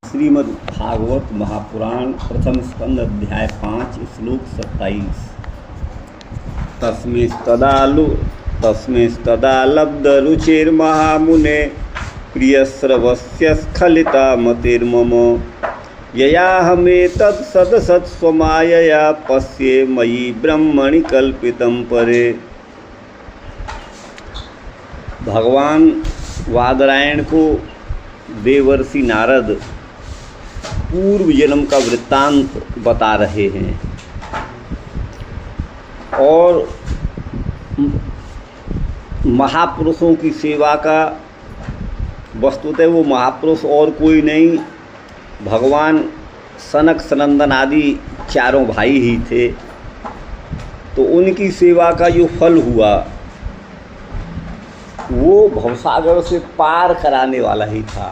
श्रीमद् भागवत महापुराण प्रथम स्कंद अध्याय 5 श्लोक 27। तस्मिस्तदा लब्धरुचिर्महामुने प्रियश्रवस्य स्खलिता मतिर्मम ययाहमेतत् सदसत् स्वमायया पश्ये मयि ब्रह्मणि कल्पितं परे। भगवान वादरायण को देवर्षि नारद पूर्व जन्म का वृत्तांत बता रहे हैं और महापुरुषों की सेवा का वस्तुतः वो महापुरुष और कोई नहीं, भगवान सनक सनंदन आदि चारों भाई ही थे। तो उनकी सेवा का जो फल हुआ वो भवसागर से पार कराने वाला ही था।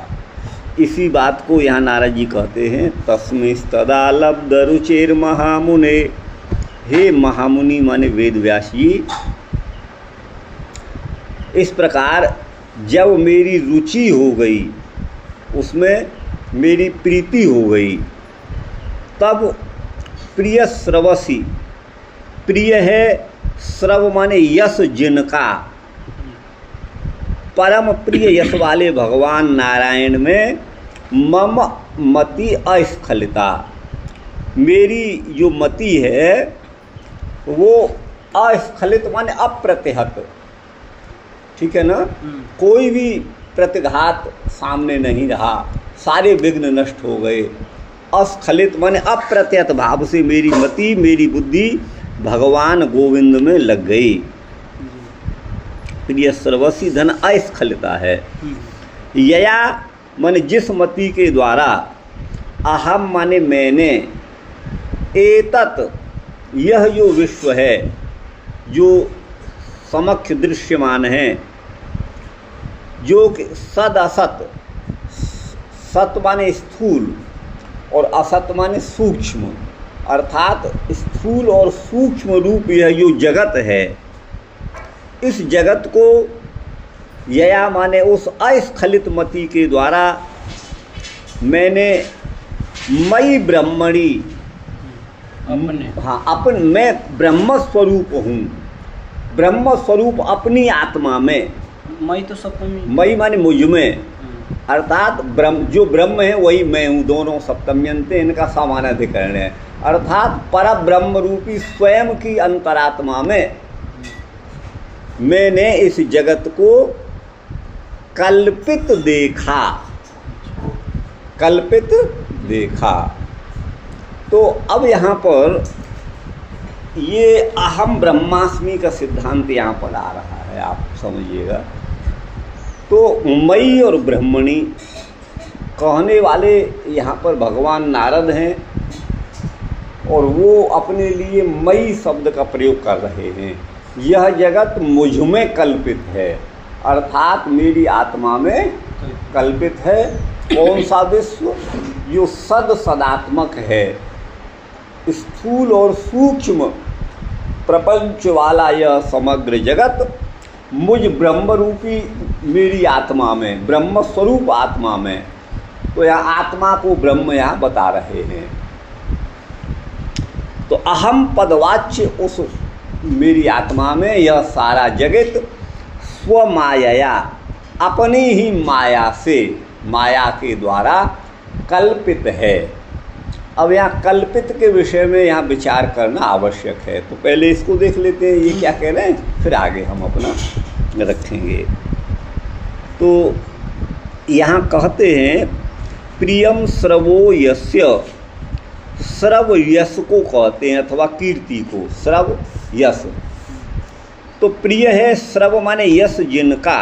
इसी बात को यहाँ नारद जी कहते हैं, तस्मिस्तदा लब्धरुचिर महामुने। हे महामुनि माने वेद व्यास जी, इस प्रकार जब मेरी रुचि हो गई, उसमें मेरी प्रीति हो गई, तब प्रिय श्रवसी, प्रिय है श्रव माने यश जिनका, परम प्रिय यश वाले भगवान नारायण में मम मति अस्खलिता, मेरी जो मति है वो अस्खलित माने अप्रतिहत, ठीक है ना। कोई भी प्रतिघात सामने नहीं रहा, सारे विघ्न नष्ट हो गए। अस्खलित माने अप्रतिहत भाव से मेरी मति, मेरी बुद्धि भगवान गोविंद में लग गई। प्रिय सर्वसी धन अस्खलिता है। यया माने जिस मति के द्वारा, अहम माने मैंने, एतत यह जो विश्व है, जो समक्ष दृश्यमान है, जो कि सद असत, सत माने स्थूल और असत माने सूक्ष्म, अर्थात स्थूल और सूक्ष्म रूप यह जो जगत है, इस जगत को यया माने उस अस्खलित मति के द्वारा मैंने मई ब्रह्मणि, अपन मैं ब्रह्म स्वरूप हूँ, ब्रह्म स्वरूप अपनी आत्मा में, मई तो सप्तमी, मई माने मुझ में, अर्थात ब्रह्म जो ब्रह्म है वही मैं हूँ, दोनों सप्तम्यंते इनका समानाधिकरण है। अर्थात पर ब्रह्म रूपी स्वयं की अंतरात्मा में मैंने इस जगत को कल्पित देखा, कल्पित देखा। तो अब यहाँ पर ये अहम ब्रह्मास्मि का सिद्धांत यहाँ पर आ रहा है, आप समझिएगा। तो मई और ब्रह्मणि कहने वाले यहाँ पर भगवान नारद हैं और वो अपने लिए मई शब्द का प्रयोग कर रहे हैं। यह जगत मुझ में कल्पित है, अर्थात मेरी आत्मा में कल्पित है। कौन सा विश्व? जो सदात्मक है, स्थूल और सूक्ष्म प्रपंच वाला यह समग्र जगत मुझ ब्रह्म रूपी मेरी आत्मा में, ब्रह्म स्वरूप आत्मा में। तो यह आत्मा को ब्रह्म यहाँ बता रहे हैं। तो अहम पदवाच्य उस मेरी आत्मा में यह सारा जगत स्वमाया, अपनी ही माया से, माया के द्वारा कल्पित है। अब यहाँ कल्पित के विषय में यहाँ विचार करना आवश्यक है। तो पहले इसको देख लेते हैं, ये क्या कह रहे हैं, फिर आगे हम अपना रखेंगे। तो यहाँ कहते हैं प्रियम श्रवो यस्य, श्रव यश को कहते हैं अथवा कीर्ति को, श्रव यश। तो प्रिय है श्रव माने यश जिनका,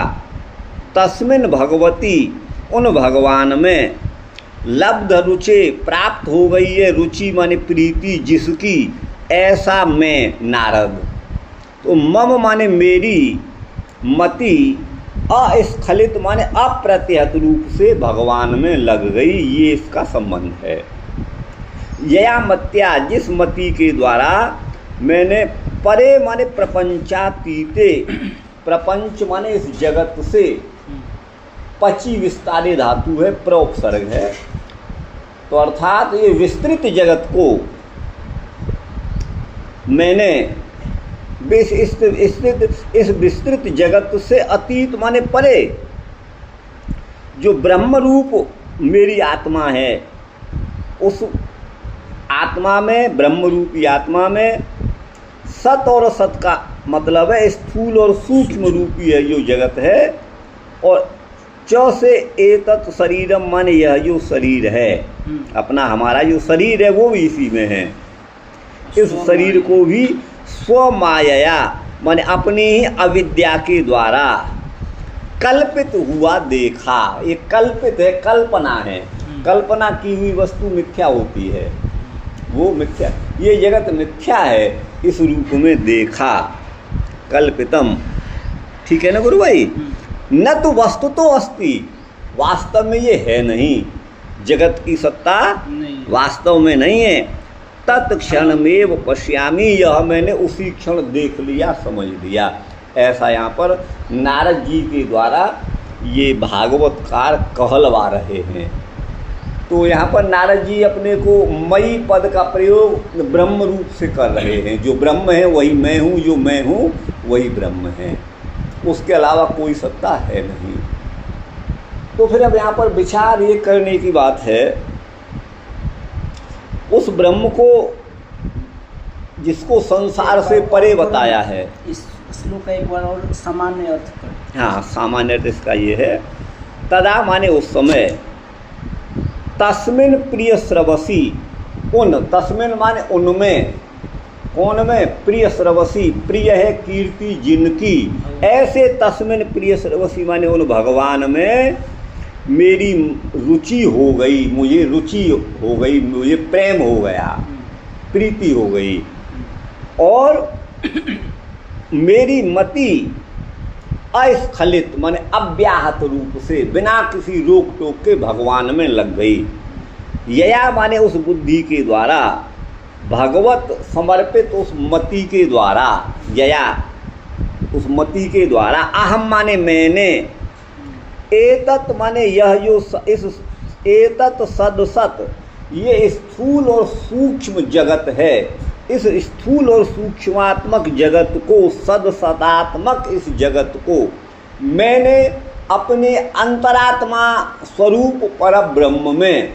तस्मिन भगवती उन भगवान में, लब्ध रुचि प्राप्त हो गई है, रुचि माने प्रीति जिसकी, ऐसा मैं नारद। तो मम माने मेरी, मति अस्खलित माने अप्रतिहत रूप से भगवान में लग गई, ये इसका संबंध है। यया मत्या जिस मति के द्वारा मैंने परे माने प्रपंचातीते, प्रपंच माने इस जगत से, पची विस्तारे धातु है, प्रोपसर्ग है, तो अर्थात ये विस्तृत जगत को मैंने इस विस्तृत जगत से अतीत माने परे जो ब्रह्म रूप मेरी आत्मा है, उस आत्मा में, ब्रह्म रूपी आत्मा में सत और असत का मतलब है स्थूल और सूक्ष्म रूपी है जो जगत है, और च से एतत् शरीरम माने यह जो शरीर है अपना, हमारा जो शरीर है वो भी इसी में है। इस शरीर को भी स्वमाया माने अपनी ही अविद्या के द्वारा कल्पित हुआ देखा। ये कल्पित है, कल्पना है, कल्पना की हुई वस्तु मिथ्या होती है, वो मिथ्या, ये जगत मिथ्या है, इस रूप में देखा, कल्पितम। ठीक है ना गुरु भाई? न तो वस्तु तो अस्ति, वास्तव में ये है नहीं, जगत की सत्ता वास्तव में नहीं है। तत्क्षणमेव पश्यामि, यह मैंने उसी क्षण देख लिया, समझ लिया। ऐसा यहाँ पर नारद जी के द्वारा ये भागवतकार कहलवा रहे हैं। तो यहाँ पर नारद जी अपने को मई पद का प्रयोग ब्रह्म रूप से कर रहे हैं। जो ब्रह्म है वही मैं हूँ, जो मैं हूँ वही ब्रह्म है, उसके अलावा कोई सत्ता है नहीं। तो फिर अब यहाँ पर विचार ये करने की बात है, उस ब्रह्म को जिसको संसार से परे बताया है। इस श्लोक का एक बार और सामान्य अर्थ कर। हाँ, सामान्य अर्थ इसका ये है, तदा माने उस समय, तस्मिन प्रिय श्रवसी, उन, तस्मिन माने उनमें, कौन में? प्रिय श्रवसी, प्रिय है कीर्ति जिनकी, ऐसे तस्मिन प्रिय श्रवसी माने उन भगवान में मेरी रुचि हो गई, मुझे रुचि हो गई, मुझे प्रेम हो गया, प्रीति हो गई, और मेरी मति अस्खलित माने अव्याहत रूप से बिना किसी रोक टोक के भगवान में लग गई। यया माने उस बुद्धि के द्वारा, भगवत समर्पित उस मति के द्वारा, यया उस मति के द्वारा, अहम माने मैंने, एतत् माने यह जो इस एतत् सदसत, ये स्थूल और सूक्ष्म जगत है, इस स्थूल और सूक्ष्मात्मक जगत को, सदसदात्मक इस जगत को मैंने अपने अंतरात्मा स्वरूप परब्रह्म में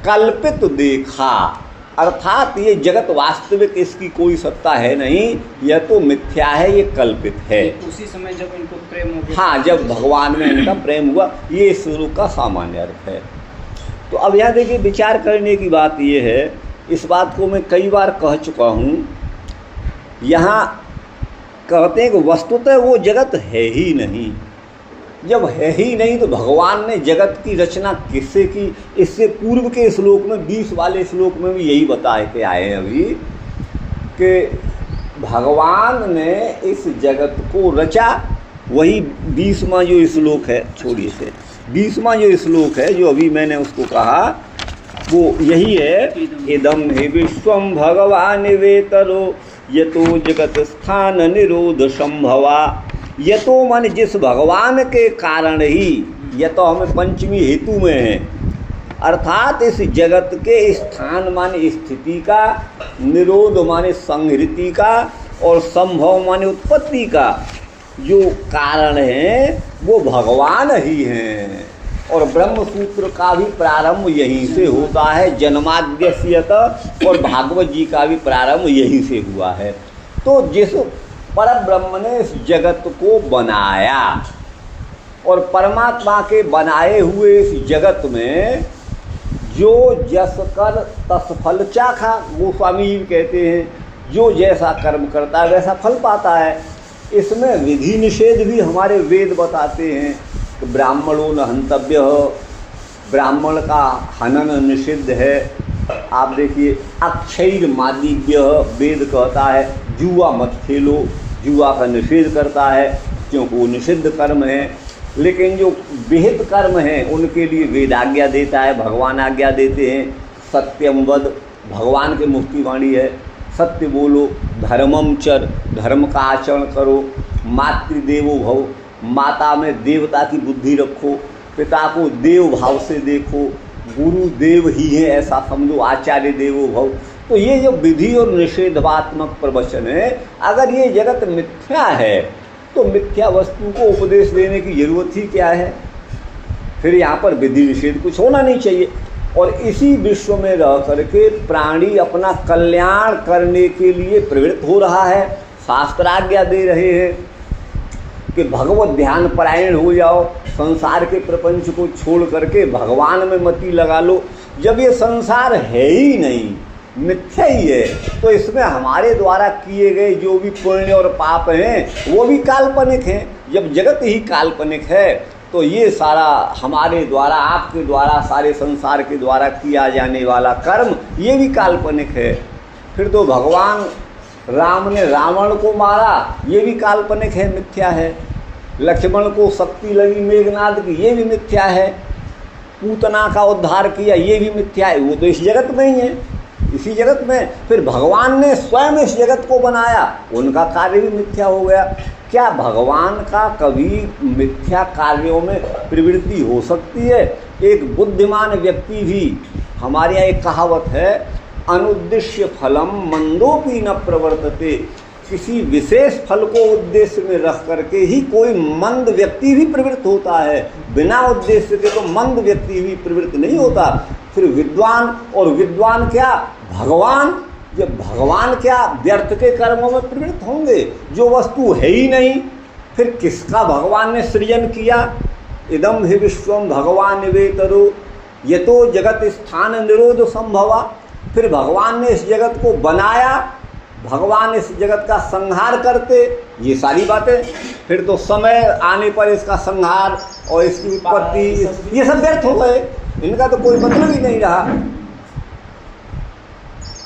कल्पित देखा। अर्थात ये जगत वास्तविक इसकी कोई सत्ता है नहीं, यह तो मिथ्या है, ये कल्पित है। उसी समय जब इनको प्रेम हो गया, हाँ, जब भगवान में इनका प्रेम हुआ, ये इस श्लोक का सामान्य अर्थ है। तो अब यहाँ देखिए, विचार करने की बात ये है, इस बात को मैं कई बार कह चुका हूँ, यहाँ कहते हैं कि वस्तुतः वो जगत है ही नहीं। जब है ही नहीं तो भगवान ने जगत की रचना किससे की? इससे पूर्व के श्लोक में, 20 वाले श्लोक में भी यही बताए के आए हैं अभी, कि भगवान ने इस जगत को रचा। वही 20वां जो श्लोक है, छोड़िए से, 20वां जो श्लोक है जो अभी मैंने उसको कहा, वो यही है, इदम हे विश्वम भगवान वेतरो यतो जगत स्थान निरोध संभवा। यतो माने जिस भगवान के कारण ही, यतो हमें पंचमी हेतु में है, अर्थात इस जगत के स्थान माने स्थिति का, निरोध माने संहृति का, और संभव माने उत्पत्ति का जो कारण है वो भगवान ही हैं। और ब्रह्म सूत्र का भी प्रारंभ यहीं से होता है, जन्माद्यस्यत, और भागवत जी का भी प्रारंभ यहीं से हुआ है। तो जिस परब्रह्म ने इस जगत को बनाया, और परमात्मा के बनाए हुए इस जगत में जो जस कर तस फल चाखा, गोस्वामी जी कहते हैं, जो जैसा कर्म करता है वैसा फल पाता है। इसमें विधि निषेध भी हमारे वेद बताते हैं कि ब्राह्मणों न हंतव्य, ब्राह्मण का हनन निषिद्ध है। आप देखिए, अक्षैर मादिव्य, वेद कहता है जुआ मत खेलो, जुआ का निषेध करता है क्योंकि वो निषिद्ध कर्म है। लेकिन जो विहित कर्म हैं उनके लिए वेद आज्ञा देता है, भगवान आज्ञा देते हैं, सत्यम वद, भगवान की मुक्ति वाणी है, सत्य बोलो, धर्मम चर, धर्म का आचरण करो, मातृदेवो भव, माता में देवता की बुद्धि रखो, पिता को देव भाव से देखो, गुरुदेव ही हैं, ऐसा समझो, आचार्य देवो भव। तो ये जो विधि और निषेधात्मक प्रवचन है, अगर ये जगत मिथ्या है तो मिथ्या वस्तु को उपदेश देने की जरूरत ही क्या है? फिर यहाँ पर विधि निषेध कुछ होना नहीं चाहिए। और इसी विश्व में रह करके प्राणी अपना कल्याण करने के लिए प्रवृत्त हो रहा है। शास्त्र आज्ञा दे रहे हैं कि भगवत ध्यान परायण हो जाओ, संसार के प्रपंच को छोड़ करके भगवान में मति लगा लो। जब ये संसार है ही नहीं, मिथ्या ही है, तो इसमें हमारे द्वारा किए गए जो भी पुण्य और पाप हैं वो भी काल्पनिक हैं। जब जगत ही काल्पनिक है तो ये सारा हमारे द्वारा, आपके द्वारा, सारे संसार के द्वारा किया जाने वाला कर्म ये भी काल्पनिक है। फिर तो भगवान राम ने रावण को मारा, ये भी काल्पनिक है, मिथ्या है। लक्ष्मण को शक्ति लगी मेघनाद की, ये भी मिथ्या है। पूतना का उद्धार किया, ये भी मिथ्या है। वो तो इस जगत में ही है, इसी जगत में। फिर भगवान ने स्वयं इस जगत को बनाया, उनका कार्य भी मिथ्या हो गया। क्या भगवान का कभी मिथ्या कार्यों में प्रवृत्ति हो सकती है? एक बुद्धिमान व्यक्ति भी, हमारे यहाँ एक कहावत है, अनुद्देश्य फलम मंदोपि न प्रवर्तते। किसी विशेष फल को उद्देश्य में रख करके ही कोई मंद व्यक्ति भी प्रवृत्त होता है, बिना उद्देश्य के तो मंद व्यक्ति भी प्रवृत्त नहीं होता। फिर विद्वान, और विद्वान क्या? भगवान। जब भगवान क्या व्यर्थ के कर्मों में प्रवृत्त होंगे, जो वस्तु है ही नहीं। फिर किसका भगवान ने सृजन किया? इदम हि विश्वम भगवान निवेतरो यतो जगत स्थान निरोध संभवा। फिर भगवान ने इस जगत को बनाया, भगवान इस जगत का संहार करते, ये सारी बातें। फिर तो समय आने पर इसका संहार और इसकी उत्पत्ति, ये सब व्यर्थ हो गए। इनका तो कोई मतलब ही नहीं रहा,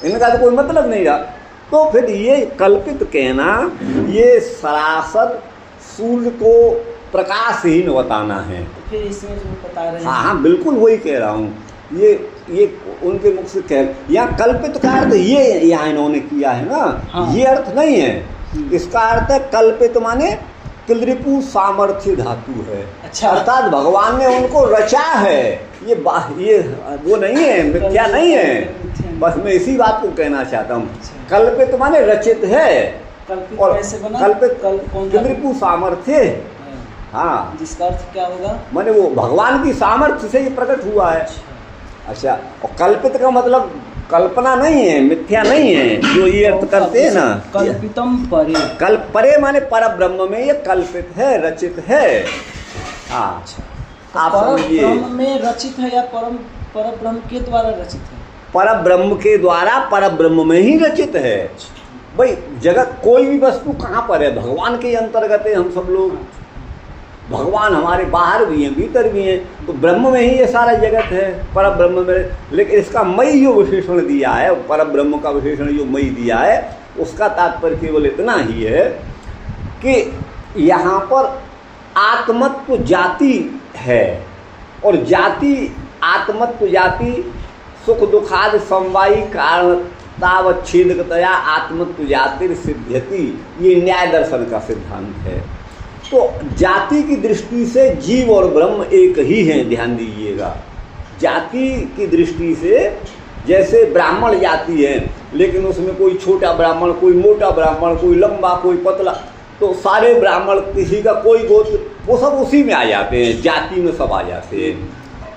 इनका तो कोई मतलब नहीं रहा। तो फिर ये कल्पित कहना, ये सरासर सूर्य को प्रकाशहीन बताना है। तो फिर इसमें जो बता रहे हैं, हाँ, बिल्कुल वही कह रहा हूँ। ये उनके मुख से कह, यहाँ कल्पित का अर्थ ये यहाँ इन्होंने किया है ना। हाँ। ये अर्थ नहीं है। इसका अर्थ है कल्पित माने किलरिपु सामर्थ्य धातु है। अच्छा। अर्थात भगवान ने उनको रचा है। ये वो नहीं है, मिथ्या नहीं है। बस मैं इसी बात को कहना चाहता हूँ। कल्पित माने रचित है। कल्पित और कैसे बना? कल्पित कौन सा? किलरिपु सामर्थ्य। हाँ, जिसका अर्थ क्या होगा? माने वो भगवान की सामर्थ्य से ये प्रकट हुआ है। अच्छा, और कल्पित का मतलब कल्पना नहीं है, मिथ्या नहीं है, जो ये अर्थ करते हैं ना। कल्पितम परे, परे माने पर ब्रह्म में ये कल्पित है, रचित है। हाँ, आप समझिए। ब्रह्म में रचित है या पर ब्रह्म के द्वारा रचित है? पर ब्रह्म के द्वारा, पर ब्रह्म में ही रचित है। भाई जगत कोई भी वस्तु कहाँ पर है? भगवान के अंतर्गत है हम सब लोग। भगवान हमारे बाहर भी हैं, भीतर भी हैं, तो ब्रह्म में ही ये सारा जगत है, पर ब्रह्म में। लेकिन इसका मई जो विशेषण दिया है, पर ब्रह्म का विशेषण जो मई दिया है, उसका तात्पर्य केवल इतना ही है कि यहाँ पर आत्मत्व जाति है, और जाति, आत्मत्व जाति सुख दुखादि समवायी कारणतावच्छेदकतया आत्मत्व जातिर सिद्ध्यति, ये न्याय दर्शन का सिद्धांत है। तो जाति की दृष्टि से जीव और ब्रह्म एक ही हैं, ध्यान दीजिएगा। जाति की दृष्टि से जैसे ब्राह्मण जाति है, लेकिन उसमें कोई छोटा ब्राह्मण, कोई मोटा ब्राह्मण, कोई लंबा, कोई पतला, तो सारे ब्राह्मण, किसी का कोई गोत्र, वो सब उसी में आ जाते हैं, जाति में सब आ जाते हैं।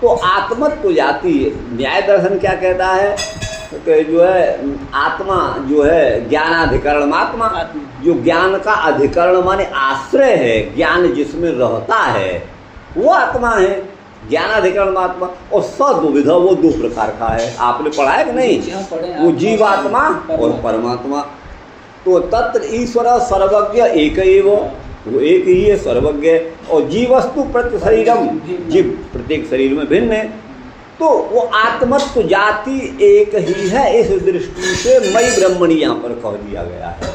तो आत्मत्व जाति, न्याय दर्शन क्या कहता है कि जो है आत्मा जो है ज्ञानाधिकरण आत्मा, जो ज्ञान का अधिकरण माने आश्रय है, ज्ञान जिसमें रहता है वो आत्मा है, ज्ञानाधिकरण आत्मा। और सद्विधा वो दो प्रकार का है, आपने पढ़ा है कि नहीं? वो जीवात्मा और परमात्मा। तो तत्र ईश्वर सर्वज्ञ एक एव, वो एक ही है, सर्वज्ञ। और जीवस्तु प्रति शरीरम, जीव प्रत्येक शरीर में भिन्न है। तो वो आत्मत्व जाति एक ही है, इस दृष्टि से मई ब्रह्मणी यहाँ पर कह दिया गया है।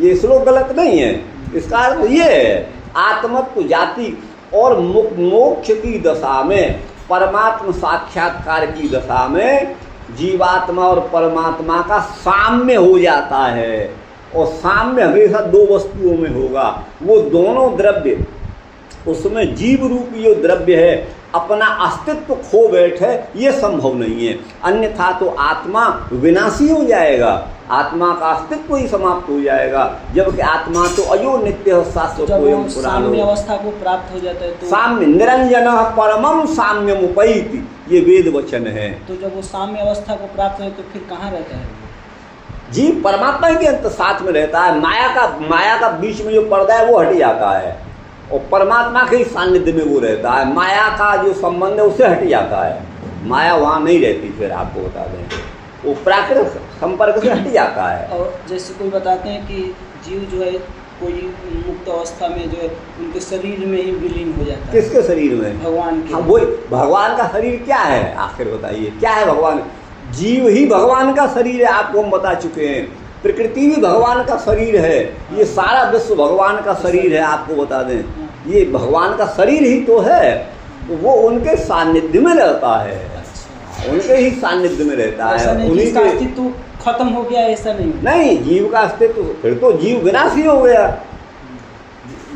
ये श्लोक गलत नहीं है। इसका अर्थ ये है, आत्मत्व जाति और मोक्ष की दशा में, परमात्मा साक्षात्कार की दशा में जीवात्मा और परमात्मा का साम्य हो जाता है। और साम्य हमेशा दो वस्तुओं में होगा। वो दोनों द्रव्य, उसमें जीव रूपी जो द्रव्य है अपना अस्तित्व खो बैठे, ये संभव नहीं है। अन्यथा तो आत्मा विनाशी हो जाएगा, आत्मा का अस्तित्व ही समाप्त हो जाएगा, जबकि आत्मा तो अयो नित्य शाश्वत जब स्वयं वो पुराणो। साम्य अवस्था को प्राप्त हो जाता है तो साम्य निरंजन परमम साम्यमुपैति, ये वेद वचन है। तो जब वो साम्य अवस्था को प्राप्त हो तो फिर कहाँ रहता है? जीव परमात्मा के अंत साथ में रहता है। माया का बीच में जो पर्दा है वो हट जाता है और परमात्मा के ही सानिध्य में वो रहता है। माया का जो संबंध है उससे हट जाता है, माया वहाँ नहीं रहती। फिर आपको बता दें, वो प्राकृतिक संपर्क से हट जाता है। और जैसे कोई बताते हैं कि जीव जो है कोई मुक्त अवस्था में जो है उनके शरीर में ही विलीन हो जाता है। किसके शरीर में? भगवान के। हाँ, वही भगवान का शरीर क्या है आखिर बताइए, क्या है भगवान? जीव ही भगवान का शरीर है, आपको हम बता चुके हैं। प्रकृति भी भगवान का शरीर है, ये सारा विश्व भगवान का शरीर है, आपको बता दें। ये भगवान का शरीर ही तो है, तो वो उनके सानिध्य में रहता है, उनके ही सानिध्य में रहता है। उन्हीं का के अस्तित्व खत्म हो गया, ऐसा नहीं, जीव का अस्तित्व, फिर तो जीव विनाशी हो गया,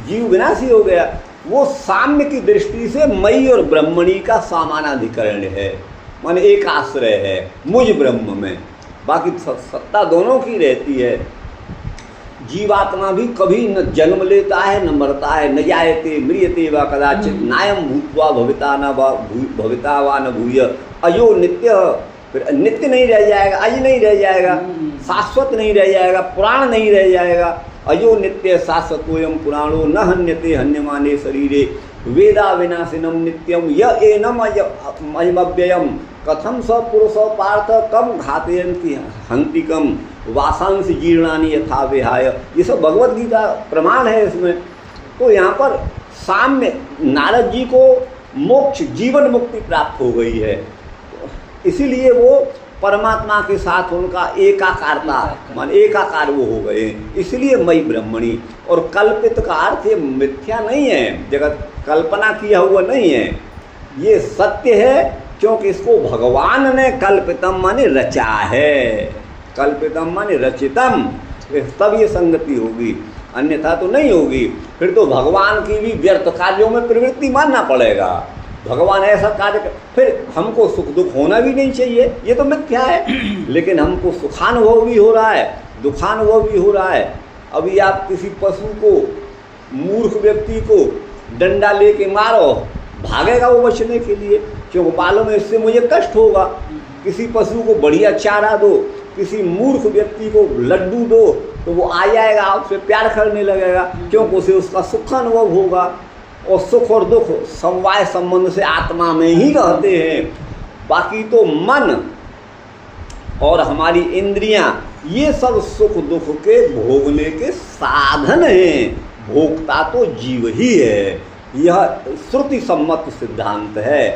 जीव विनाशी हो गया। वो साम्य की दृष्टि से मई और ब्रह्मणी का समानाधिकरण है, माने एक आश्रय है मुझ ब्रह्म में, बाकी सत्ता दोनों की रहती है। जीवात्मा भी कभी न जन्म लेता है न मरता है, न जायते म्रियते व कदाचित नायम भूत्वा भविता न भविता वा न भूय अयो नित्य। फिर नित्य नहीं रह जाएगा, अज नहीं रह जाएगा, शाश्वत नहीं रह जाएगा, पुराण नहीं रह जाएगा। अयो नित्य शाश्वतोयम पुराणो न हन्यते हन्यमाने शरीरे वेदा विनाशिनम नित्यम य एनम अयमव्ययम कथम स पुरुष पार्थ कम घातयन्ति हंतिकम वासांश जीर्णानि यथा विहाय। ये सब भगवत गीता प्रमाण है इसमें। तो यहाँ पर साम्य नारद जी को मोक्ष जीवन मुक्ति प्राप्त हो गई है, इसीलिए वो परमात्मा के साथ उनका एकाकारता मान एकाकार वो हो गए, इसलिए मई ब्रह्मणी। और कल्पित का अर्थ ये मिथ्या नहीं है, जगत कल्पना किया हुआ नहीं है, ये सत्य है, क्योंकि इसको भगवान ने कल्पितम माने रचा है, कल्पितम माने रचितम, तब ये संगति होगी, अन्यथा तो नहीं होगी। फिर तो भगवान की भी व्यर्थ कार्यों में प्रवृत्ति मानना पड़ेगा। भगवान ऐसा कार्य कर, फिर हमको सुख दुख होना भी नहीं चाहिए, ये तो मिथ्या है, लेकिन हमको सुखानुभव भी हो रहा है, दुखानुभव भी हो रहा है। अभी आप किसी पशु को, मूर्ख व्यक्ति को डंडा लेके मारो, भागेगा वो बचने के लिए, क्योंकि मालूम है इससे मुझे कष्ट होगा। किसी पशु को बढ़िया चारा दो, किसी मूर्ख व्यक्ति को लड्डू दो, तो वो आ जाएगा, आपसे प्यार करने लगेगा, क्योंकि उसे उसका सुखानुभव होगा। और सुख और दुख समवाय संबंध से आत्मा में ही रहते हैं। बाकी तो मन और हमारी इंद्रियां, ये सब सुख दुख के भोगने के साधन हैं, भोक्ता तो जीव ही है। यह श्रुति सम्मत सिद्धांत है,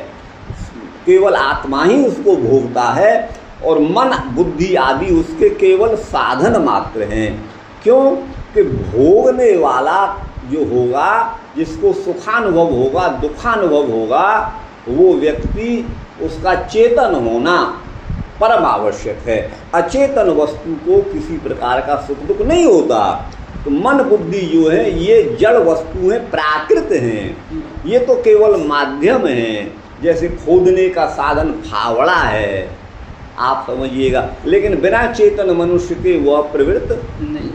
केवल आत्मा ही उसको भोगता है और मन बुद्धि आदि उसके केवल साधन मात्र हैं। क्यों कि भोगने वाला जो होगा, जिसको सुखानुभव होगा, दुखानुभव होगा, वो व्यक्ति, उसका चेतन होना परम आवश्यक है। अचेतन वस्तु को किसी प्रकार का सुख दुख नहीं होता। तो मन बुद्धि जो है ये जड़ वस्तु हैं, प्राकृत हैं, ये तो केवल माध्यम हैं। जैसे खोदने का साधन फावड़ा है, आप समझिएगा, लेकिन बिना चेतन मनुष्य के वह प्रवृत्त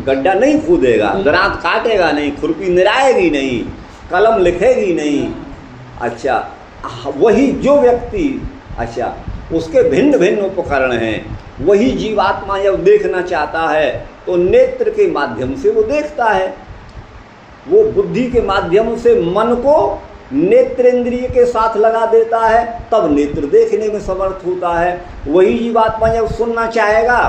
गड्ढा नहीं खोदेगा, दरांत काटेगा नहीं, खुरपी निराएगी नहीं, कलम लिखेगी नहीं। अच्छा, वही जो व्यक्ति, अच्छा, उसके भिन्न भिन्न उपकरण हैं। वही जीवात्मा जब देखना चाहता है तो नेत्र के माध्यम से वो देखता है, वो बुद्धि के माध्यम से मन को नेत्रेंद्रिय के साथ लगा देता है, तब नेत्र देखने में समर्थ होता है। वही जीवात्मा जब सुनना चाहेगा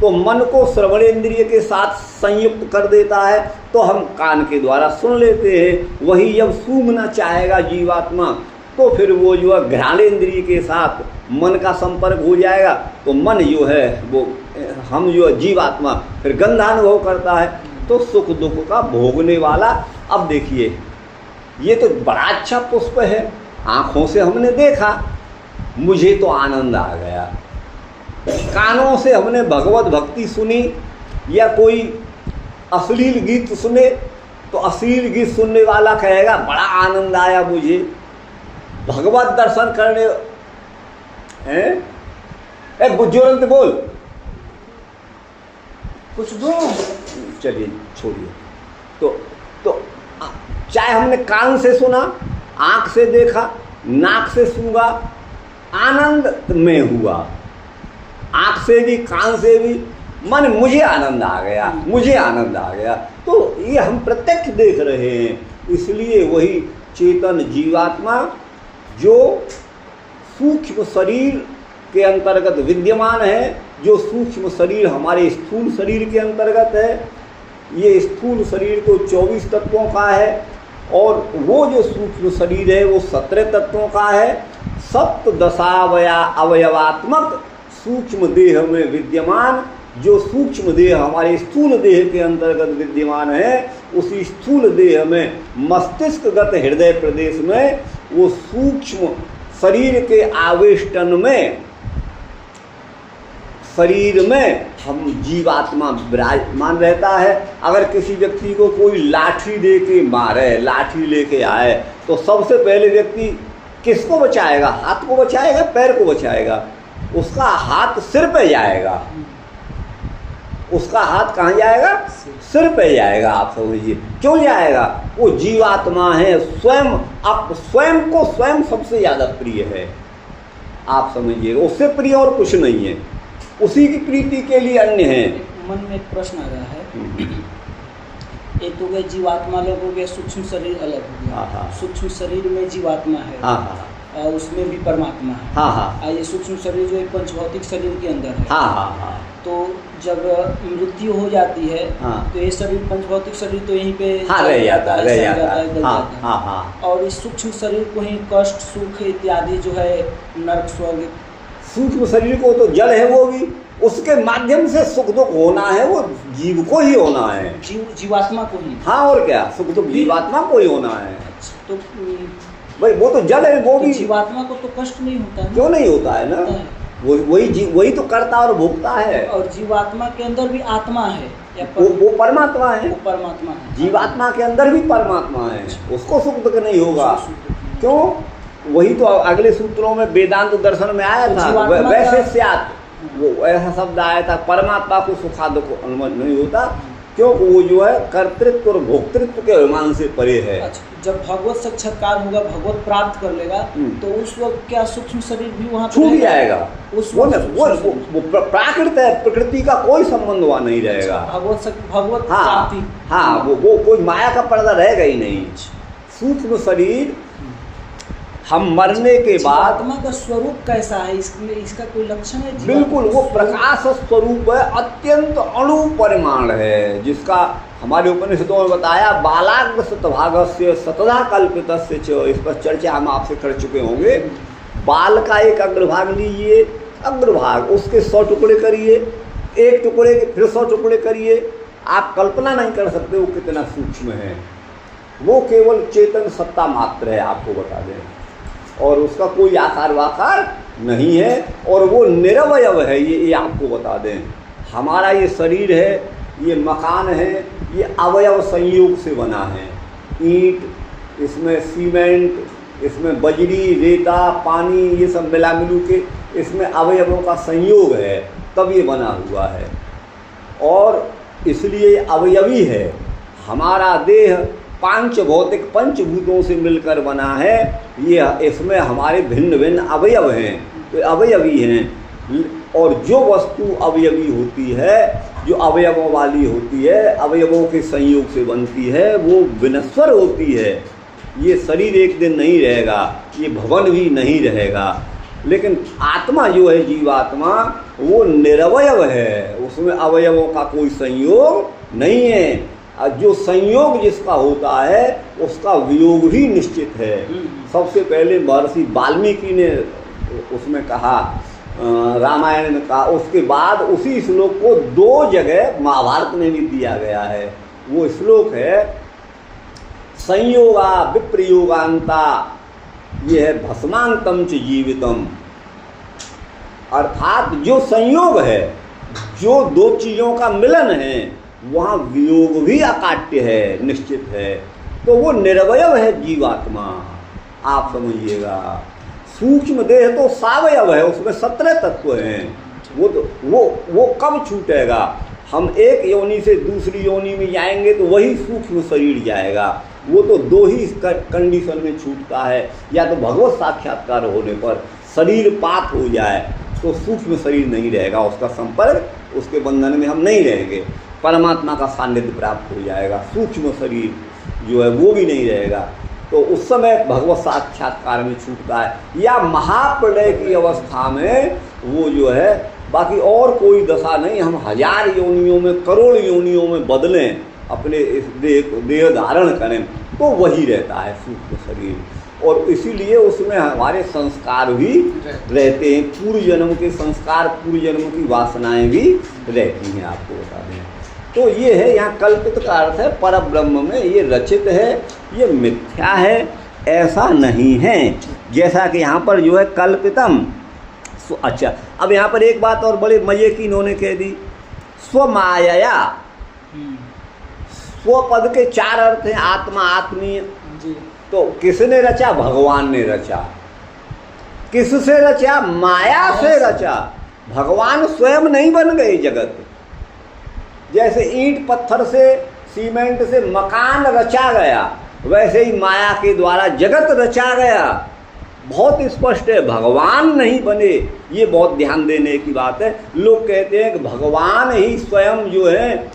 तो मन को श्रवणेंद्रिय के साथ संयुक्त कर देता है, तो हम कान के द्वारा सुन लेते हैं। वही जब सूंघना चाहेगा जीवात्मा, तो फिर वो जो है घ्राणेंद्रिय के साथ मन का संपर्क हो जाएगा, तो मन जो है वो, हम जो जीवात्मा फिर गंधानुभव करता है। तो सुख दुख का भोगने वाला। अब देखिए, ये तो बड़ा अच्छा पुष्प है, आँखों से हमने देखा, मुझे तो आनंद आ गया। कानों से हमने भगवत भक्ति सुनी या कोई अश्लील गीत सुने, तो अश्लील गीत सुनने वाला कहेगा बड़ा आनंद आया मुझे। भगवत दर्शन करने हैं। एक बुजुर्ग बोल कुछ दो। चलिए छोड़िए। तो चाहे हमने कान से सुना, आंख से देखा, नाक से सूंघा, आनंद में हुआ, आंख से भी कान से भी, मन मुझे आनंद आ गया, मुझे आनंद आ गया। तो ये हम प्रत्यक्ष देख रहे हैं। इसलिए वही चेतन जीवात्मा जो सूक्ष्म शरीर के अंतर्गत विद्यमान है, जो सूक्ष्म शरीर हमारे स्थूल शरीर के अंतर्गत है, ये स्थूल शरीर को 24 तत्वों का है और वो जो सूक्ष्म शरीर है वो 17 तत्वों का है। सप्तदशावया अवयवात्मक सूक्ष्म देह में विद्यमान जो सूक्ष्म देह हमारे स्थूल देह के अंतर्गत विद्यमान है, उसी स्थूल देह में मस्तिष्कगत हृदय प्रदेश में वो सूक्ष्म शरीर के आवेष्टन में, शरीर में हम जीवात्मा विराजमान रहता है। अगर किसी व्यक्ति को कोई लाठी दे के मारे, लाठी लेके आए, तो सबसे पहले व्यक्ति किसको बचाएगा? हाथ को बचाएगा, पैर को बचाएगा? उसका हाथ सिर पे जाएगा। उसका हाथ कहाँ जाएगा? सिर पे जाएगा। आप समझिए क्यों जाएगा? वो जीवात्मा है, स्वयं आप स्वयं को स्वयं सबसे ज़्यादा प्रिय है। आप समझिए उससे प्रिय और कुछ नहीं है, उसी की प्रीति के लिए अन्य है। मन में एक प्रश्न आ रहा है, एक तो गए जीवात्मा लोग हो गए, सूक्ष्म शरीर अलग हो गया। सूक्ष्म शरीर में जीवात्मा है और उसमें भी परमात्मा है। ये सूक्ष्म शरीर जो एक पंचभौतिक शरीर के अंदर है। तो जब मृत्यु हो जाती है तो ये शरीर पंचभौतिक शरीर तो यहीं पे रह जाता है। और इस सूक्ष्म शरीर को ही कष्ट सुख इत्यादि जो है नरक स्वर्ग, सूक्ष्म शरीर को तो जड़ है, वो भी उसके माध्यम से सुख दुख होना है, वो जीव को ही होना है, जीवात्मा को ही। और क्या सुख दुख जीवात्मा को ही होना है। तो भाई वो तो जड़ है, वो भी जीवात्मा को तो कष्ट नहीं होता है। क्यों नहीं होता है ना? वही तो करता और भोगता है। और जीवात्मा के अंदर भी आत्मा है, वो परमात्मा है। वो परमात्मा है। जीवात्मा के अंदर भी परमात्मा है, उसको सुख दुख नहीं होगा। क्यों? वही तो अगले सूत्रों में वेदांत दर्शन में आया था, वैसे स्यात्, वो ऐसा शब्द आया था, परमात्मा को सुखा दुख अनुमति नहीं होता, क्यों? वो जो है कर्तृत्व और भोक्तृत्व के अभिमान से परे है। अच्छा, जब भगवत साक्षात्कार होगा, भगवत प्राप्त कर लेगा, तो उस वक्त क्या सूक्ष्म शरीर भी वहाँ छूट जाएगा? वो प्राकृत है, प्रकृति का कोई संबंध वहाँ नहीं रहेगा। भगवत प्राप्ति, वो कोई माया का पर्दा रहेगा ही नहीं। सूक्ष्म शरीर हम मरने के बाद, आत्मा का स्वरूप कैसा है, इसमें इसका कोई लक्षण है? बिल्कुल वो प्रकाश स्वरूप है, अत्यंत अणु परिमाण है, जिसका हमारे उपनिषदों में बताया बालाग्र शतभागस्य शतधा कल्पितस्य च। इस पर चर्चा हम आपसे कर चुके होंगे। बाल का एक अग्रभाग लीजिए, अग्रभाग उसके 100 टुकड़े करिए, एक टुकड़े के फिर 100 टुकड़े करिए, आप कल्पना नहीं कर सकते वो कितना सूक्ष्म है। वो केवल चेतन सत्ता मात्र है, आपको बता दें, और उसका कोई आकार वाकार नहीं है, और वो निरवयव है, ये आपको बता दें। हमारा ये शरीर है, ये मकान है, ये अवयव संयोग से बना है। ईंट, इसमें सीमेंट, इसमें बजरी, रेता, पानी, ये सब मिला मिलू के इसमें अवयवों का संयोग है, तब ये बना हुआ है, और इसलिए अवयवी है। हमारा देह पांच भौतिक पंचभूतों से मिलकर बना है। ये इसमें हमारे भिन्न भिन्न अवयव हैं, तो अवयवी हैं। और जो वस्तु अवयवी होती है, जो अवयवों वाली होती है, अवयवों के संयोग से बनती है, वो विनश्वर होती है। ये शरीर एक दिन नहीं रहेगा, ये भवन भी नहीं रहेगा, लेकिन आत्मा जो है, जीवात्मा, वो निरवयव है, उसमें अवयवों का कोई संयोग नहीं है। जो संयोग जिसका होता है उसका वियोग भी निश्चित है। सबसे पहले महर्षि वाल्मीकि ने उसमें कहा, रामायण में कहा, उसके बाद उसी श्लोक को 2 जगह महाभारत में भी दिया गया है। वो श्लोक है संयोगा विप्रयोगांता, ये है भस्मांतम च जीवितम। अर्थात जो संयोग है, जो 2 चीज़ों का मिलन है, वहाँ वियोग भी अकाट्य है, निश्चित है। तो वो निरवयव है जीवात्मा। आप समझिएगा। सूक्ष्म देह तो सावयव है, उसमें 17 तत्व हैं। वो कब छूटेगा? हम एक योनि से दूसरी योनि में जाएंगे तो वही सूक्ष्म शरीर जाएगा। वो तो 2 ही कंडीशन में छूटता है, या तो भगवत साक्षात्कार होने पर शरीर पात हो जाए तो सूक्ष्म शरीर नहीं रहेगा, उसका संपर्क, उसके बंधन में हम नहीं रहेंगे, परमात्मा का सान्निध्य प्राप्त हो जाएगा। सूक्ष्म शरीर जो है वो भी नहीं रहेगा, तो उस समय भगवत साक्षात्कार में छूटता है। या महाप्रलय की अवस्था में वो जो है, बाकी और कोई दशा नहीं। हम 1000 योनियों में, करोड़ योनियों में बदलें, अपने इस देह धारण करें, तो वही रहता है सूक्ष्म शरीर। और इसीलिए उसमें हमारे संस्कार भी रहते हैं, पूर्व जन्म के संस्कार, पूर्व जन्म की वासनाएं भी रहती हैं, आपको बता दें। तो ये है, यहाँ कल्पित का अर्थ है परब्रह्म में ये रचित है, ये मिथ्या है, ऐसा नहीं है। जैसा कि यहाँ पर जो है कल्पितम। अच्छा, अब यहाँ पर एक बात और बड़े मजे की इन्होंने कह दी, स्वमायया। स्व पद के 4 अर्थ हैं, आत्मा, आत्मीय। तो किसने रचा? भगवान ने रचा। किससे रचा? माया से रचा। भगवान स्वयं नहीं बन गए जगत। जैसे ईंट पत्थर से, सीमेंट से मकान रचा गया, वैसे ही माया के द्वारा जगत रचा गया। बहुत स्पष्ट है, भगवान नहीं बने। ये बहुत ध्यान देने की बात है। लोग कहते हैं कि भगवान ही स्वयं जो है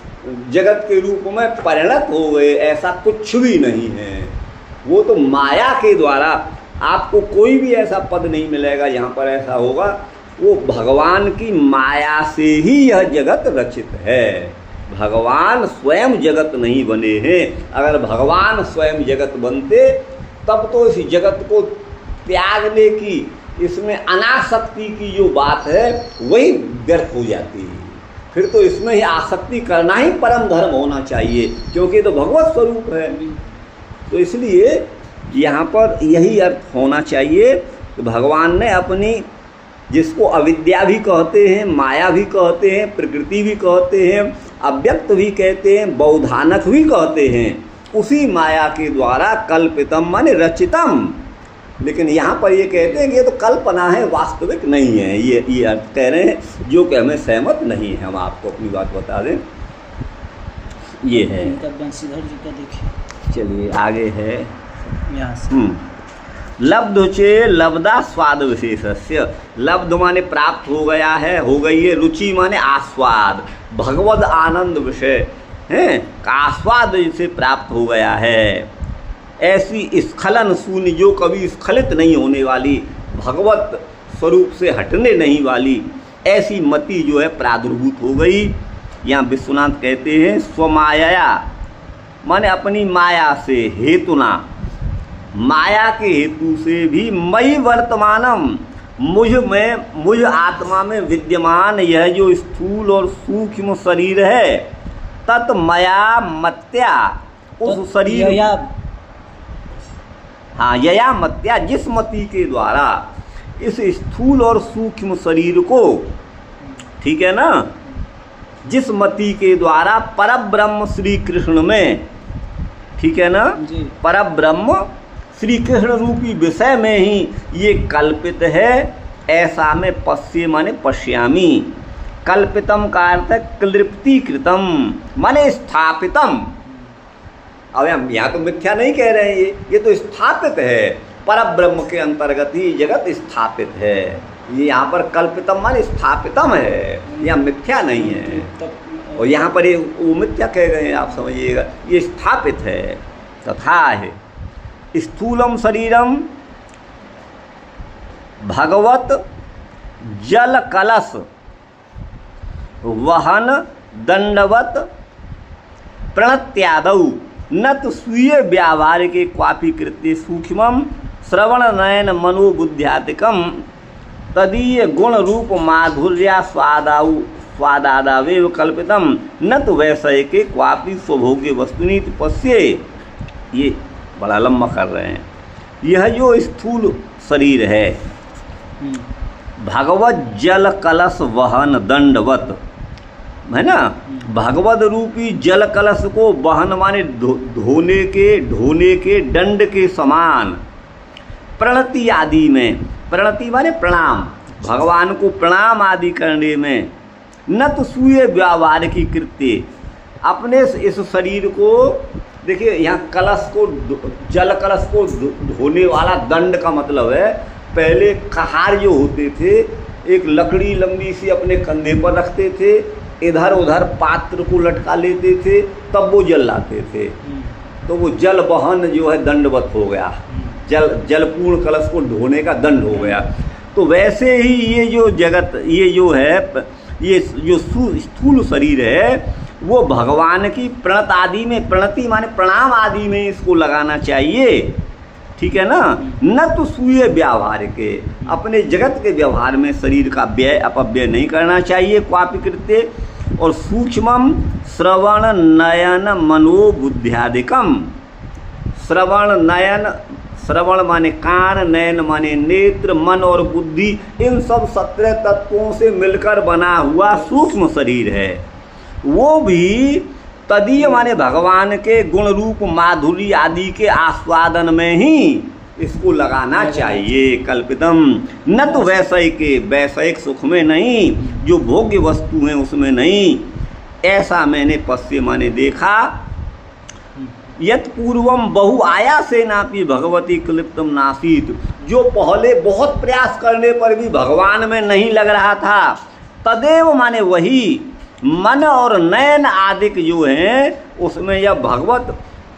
जगत के रूप में परिणत हो गए, ऐसा कुछ भी नहीं है। वो तो माया के द्वारा, आपको कोई भी ऐसा पद नहीं मिलेगा जहाँ पर ऐसा होगा। वो भगवान की माया से ही यह जगत रचित है। भगवान स्वयं जगत नहीं बने हैं। अगर भगवान स्वयं जगत बनते तब तो इस जगत को त्यागने की, इसमें अनासक्ति की जो बात है वही व्यर्थ हो जाती है। फिर तो इसमें ही आसक्ति करना ही परम धर्म होना चाहिए, क्योंकि तो भगवत स्वरूप है। तो इसलिए यहाँ पर यही अर्थ होना चाहिए कि भगवान ने अपनी, जिसको अविद्या भी कहते हैं, माया भी कहते हैं, प्रकृति भी कहते हैं, अव्यक्त भी कहते हैं, बौधानक भी कहते हैं, उसी माया के द्वारा कल्पितम माने रचितम। लेकिन यहाँ पर ये कहते हैं कि ये तो कल्पना है, वास्तविक नहीं है। ये अर्थ कह रहे हैं, जो कि हमें सहमत नहीं है। हम आपको अपनी बात बता दें, ये है। बंशीधर जी का देखिए, चलिए आगे है यहाँ से। लब्ध चे लब्धा स्वाद विशेषस्य। लब्ध माने प्राप्त हो गया है, हो गई है। रुचि माने आस्वाद, भगवद आनंद विषय है का आस्वाद जिसे प्राप्त हो गया है। ऐसी स्खलन शून्य, जो कभी स्खलित नहीं होने वाली, भगवत स्वरूप से हटने नहीं वाली, ऐसी मति जो है प्रादुर्भूत हो गई। यहाँ विश्वनाथ कहते हैं स्वमाया माने अपनी माया से, हेतुना, माया के हेतु से भी, मई वर्तमानम, मुझ आत्मा में विद्यमान यह जो स्थूल और सूक्ष्म शरीर है, तत्मया मत्या, उस शरीर, हाँ, यया मत्या, जिस मति के द्वारा इस स्थूल और सूक्ष्म शरीर को, ठीक है ना, जिस मति के द्वारा परब्रह्म श्री कृष्ण में, ठीक है ना, परब्रह्म श्री कृष्ण रूपी विषय में ही ये कल्पित है, ऐसा में पश्ये माने पश्यामी। कल्पितम का अर्थ है क्लिप्तीकृतम माने स्थापितम। अब हम यहाँ तो मिथ्या नहीं कह रहे हैं, ये तो स्थापित है। परब्रह्म के अंतर्गत ही जगत स्थापित है। ये यहाँ पर कल्पितम माने स्थापितम है, यहाँ मिथ्या नहीं है। और यहाँ पर ये वो मिथ्या कह गए हैं, आप समझिएगा, ये स्थापित है। तथा है स्थूलम शरीरम भगवत जल कलश वहन दंडवत प्रणत्यादौ न तो स्वीय व्यावहार के क्वापी कृत्य सूक्ष्मम श्रवण नयन मनोबुद्ध्यात्मकम तदीय गुण रूप माधुर्या स्वादादावेव कल्पितम न तो वैसे के क्वापी स्वभोग्य वस्तुनीति पश्ये। ये बड़ा लंबा कर रहे हैं। यह जो स्थूल शरीर है, भगवत जल कलश वहन दंडवत है ना, भगवत रूपी जल कलश को वहन माने ढोने के दंड के समान, प्रणति आदि में, प्रणति माने प्रणाम, भगवान को प्रणाम आदि करने में, न तो सूये व्यावहारिकी कृत्य, अपने इस शरीर को देखिए, यहाँ कलश को, जल कलश को धोने वाला दंड का मतलब है, पहले कहार जो होते थे एक लकड़ी लंबी सी अपने कंधे पर रखते थे, इधर उधर पात्र को लटका लेते थे, तब वो जल लाते थे, तो वो जल वहन जो है दंडवत हो गया, जलपूर्ण कलश को ढोने का दंड हो गया। तो वैसे ही ये जो जगत, ये जो है, ये जो स्थूल शरीर है, वो भगवान की प्रणत आदि में, प्रणति माने प्रणाम आदि में इसको लगाना चाहिए, ठीक है ना। न तो सूये व्यवहार के, अपने जगत के व्यवहार में शरीर का व्यय अपव्यय नहीं करना चाहिए, क्वापि कृत्य। और सूक्ष्मम श्रवण नयन मनोबुद्ध्यादिकम, श्रवण नयन, श्रवण माने कान, नयन माने नेत्र, मन और बुद्धि, इन सब 17 तत्वों से मिलकर बना हुआ सूक्ष्म शरीर है, वो भी तदीय माने भगवान के गुण रूप माधुरी आदि के आस्वादन में ही इसको लगाना चाहिए। कल्पितम, न तो वैषयिक, वैषयिक सुख में नहीं, जो भोग्य वस्तु हैं उसमें नहीं, ऐसा मैंने पश्य माने देखा। यत पूर्वम बहु आयासे नापि भगवती क्लिप्तम नासीत, जो पहले बहुत प्रयास करने पर भी भगवान में नहीं लग रहा था, तदेव माने वही मन और नयन आदिक जो हैं उसमें यह भगवत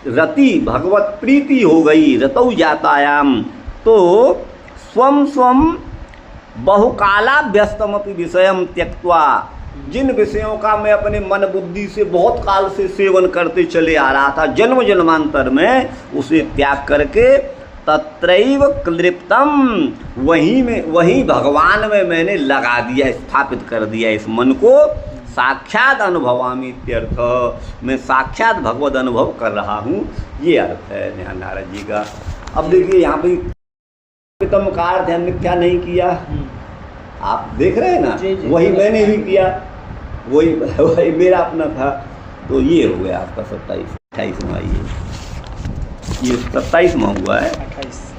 रति, भगवत प्रीति हो गई, रतौ जातायाम। तो स्वम स्वम बहुकाला व्यस्तमपि विषयम त्यक्त्वा, जिन विषयों का मैं अपने मन बुद्धि से बहुत काल से सेवन करते चले आ रहा था, जन्म जन्मांतर में, उसे त्याग करके तत्रैव क्लिप्तम, वहीं भगवान में मैंने लगा दिया, स्थापित कर दिया इस मन को। साक्षात अनुभवामि इत्यर्थ, मैं साक्षात भगवद अनुभव कर रहा हूँ, ये अर्थ है नारद जी का। अब देखिए यहाँ पे प्रीतम का अर्थ हमने क्या नहीं किया, आप देख रहे हैं ना, वही मैंने भी किया, वही मेरा अपना था। तो ये हो गया आपका 27, 28वां, ये 27वां हुआ है। 28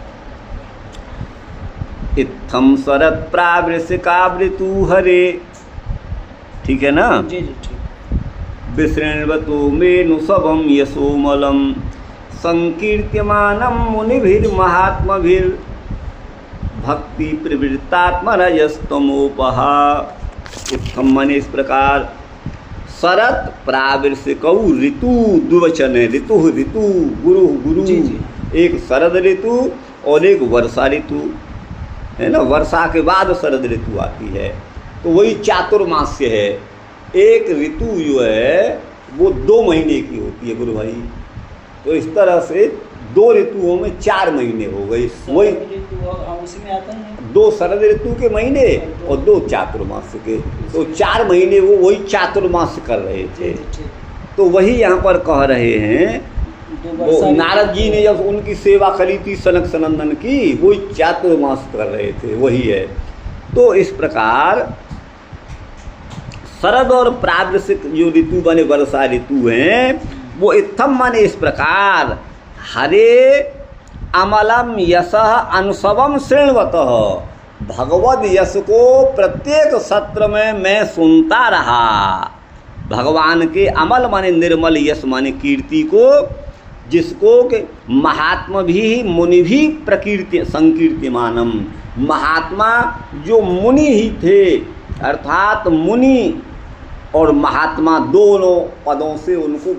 इत्थम शरद प्रावृषिकावृतु हरे, ठीक है ना। जी जी ठीक। विशृण्वतु मेनु सबम यशोमलम संकीर्त्यमानम मुनिभिर महात्मभिर भक्ति प्रवृत्तात्मरजस्तमोपहा। इत्थम माने इस प्रकार, शरत प्रावृषिकौ ऋतु, द्विवचन है, ऋतु ऋतु, गुरु गुरु, एक शरद ऋतु और एक वर्षा ऋतु है ना, वर्षा के बाद शरद ऋतु आती है, तो वही चातुर्मास्य है। एक ऋतु जो है वो 2 महीने की होती है गुरु भाई, तो इस तरह से 2 ऋतुओं में 4 महीने हो गए, वही उसमें आता है 2 शरद ऋतु के महीने और 2 चातुर्मास्य के, तो 4 महीने वो वही चातुर्मास्य कर रहे थे। तो वही यहाँ पर कह रहे हैं, वो नारद जी ने जब उनकी सेवा करी थी सनक सनंदन की, वही चातुर्मास कर रहे थे, वही है। तो इस प्रकार शरद और प्रावृषिक जो ऋतु बने वर्षा ऋतु हैं, वो इत्थम माने इस प्रकार, हरे अमलम यशः अनुसवम शृण्वतः, भगवद यश को प्रत्येक सत्र में मैं सुनता रहा। भगवान के अमल माने निर्मल, यश माने कीर्ति को, जिसको के महात्मा भी मुनि भी प्रकीर्ति संकीर्तिमानम, महात्मा जो मुनि ही थे, अर्थात मुनि और महात्मा दोनों पदों से उनको